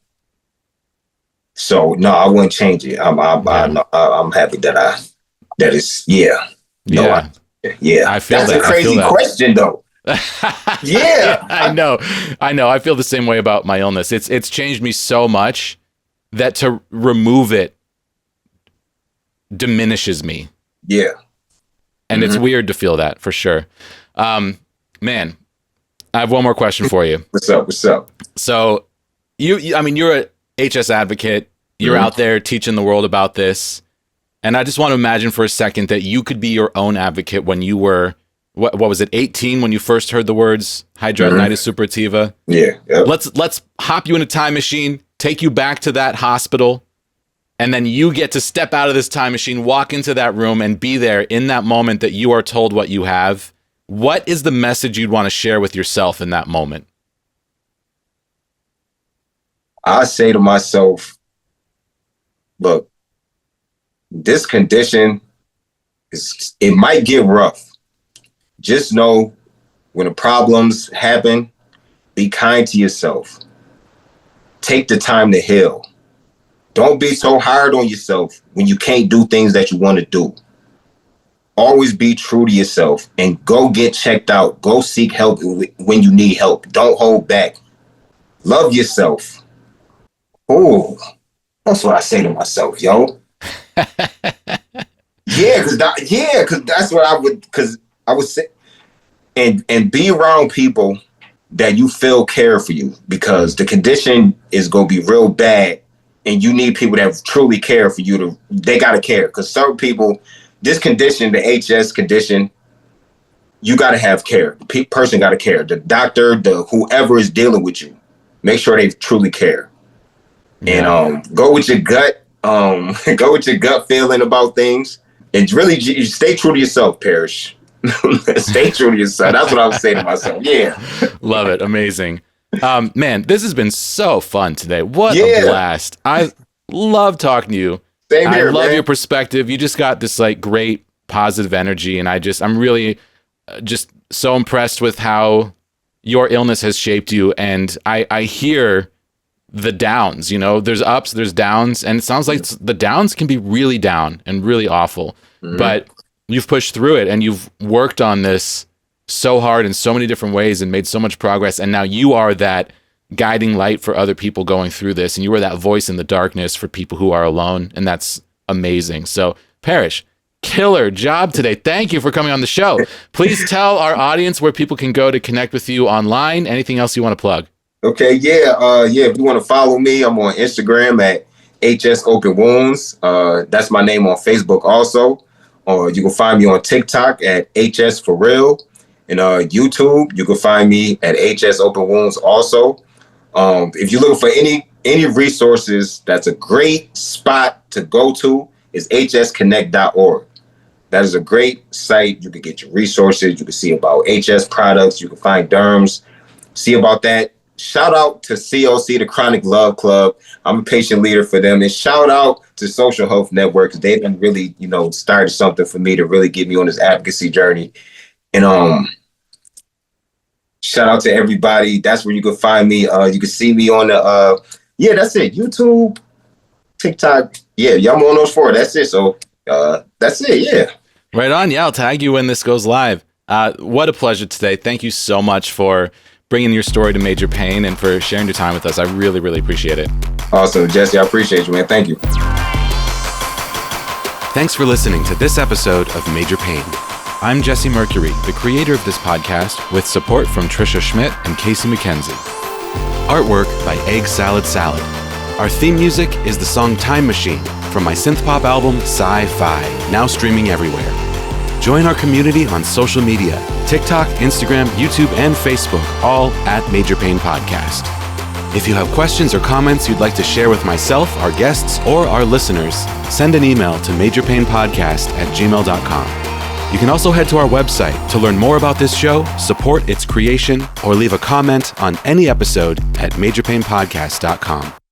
So no, I wouldn't change it. I'm happy that it's, yeah. No, Yeah. I feel that's that. a crazy question though. Yeah. I know. I feel the same way about my illness. It's changed me so much that to remove it diminishes me. Yeah. And it's weird to feel that, for sure. Man, I have one more question for you. What's up? So you're a HS advocate. You're out there teaching the world about this. And I just want to imagine for a second that you could be your own advocate when you were, what was it, 18 when you first heard the words hidradenitis suppurativa? Yeah. Yep. Let's hop you in a time machine, take you back to that hospital, and then you get to step out of this time machine, walk into that room, and be there in that moment that you are told what you have. What is the message you'd want to share with yourself in that moment? I say to myself, look, this condition it might get rough. Just know when the problems happen, be kind to yourself. Take the time to heal. Don't be so hard on yourself when you can't do things that you want to do. Always be true to yourself and go get checked out. Go seek help when you need help. Don't hold back. Love yourself. Oh, that's what I say to myself, yo. Because that's what I would say. And be around people that you feel care for you, because the condition is going to be real bad and you need people that truly care for you. They got to care, because certain people, this condition, the HS condition, you got to have care. The person got to care. The doctor, whoever is dealing with you, make sure they truly care. Yeah. And go with your gut. Go with your gut feeling about things, and really stay true to yourself, Parish. Stay true to yourself. That's what I would say to myself. Yeah. Love it. Amazing. Man, this has been so fun today. What a blast. I love talking to you. Same here, I love man. your perspective. You just got this like great positive energy, and I'm really just so impressed with how your illness has shaped you. And I hear the downs, there's ups, there's downs, and it sounds like the downs can be really down and really awful, but you've pushed through it and you've worked on this so hard in so many different ways and made so much progress. And now you are that guiding light for other people going through this. And you are that voice in the darkness for people who are alone. And that's amazing. So Parish, killer job today. Thank you for coming on the show. Please tell our audience where people can go to connect with you online. Anything else you want to plug? Okay. If you want to follow me, I'm on Instagram at HSOpenWounds. That's my name on Facebook also. Or you can find me on TikTok at HS for real. And YouTube, you can find me at HSOpenWounds also. If you're looking for any resources, that's a great spot to go to is hsconnect.org. That is a great site. You can get your resources. You can see about HS products. You can find derms. See about that. Shout out to COC, the Chronic Love Club. I'm a patient leader for them. And shout out to Social Health Network, because they've been really, started something for me to really get me on this advocacy journey. And shout out to everybody. That's where you can find me. You can see me on the, that's it. YouTube, TikTok. Yeah, I'm on those four. That's it. So that's it. Yeah. Right on. Yeah, I'll tag you when this goes live. What a pleasure today. Thank you so much for bringing your story to Major Pain and for sharing your time with us. I really, really appreciate it. Awesome, Jesse. I appreciate you, man. Thank you. Thanks for listening to this episode of Major Pain. I'm Jesse Mercury, the creator of this podcast, with support from Trisha Schmidt and Casey McKenzie. Artwork by Egg Salad Salad. Our theme music is the song Time Machine from my synth-pop album Sci-Fi, now streaming everywhere. Join our community on social media, TikTok, Instagram, YouTube, and Facebook, all at Major Pain Podcast. If you have questions or comments you'd like to share with myself, our guests, or our listeners, send an email to majorpainpodcast@gmail.com. You can also head to our website to learn more about this show, support its creation, or leave a comment on any episode at majorpainpodcast.com.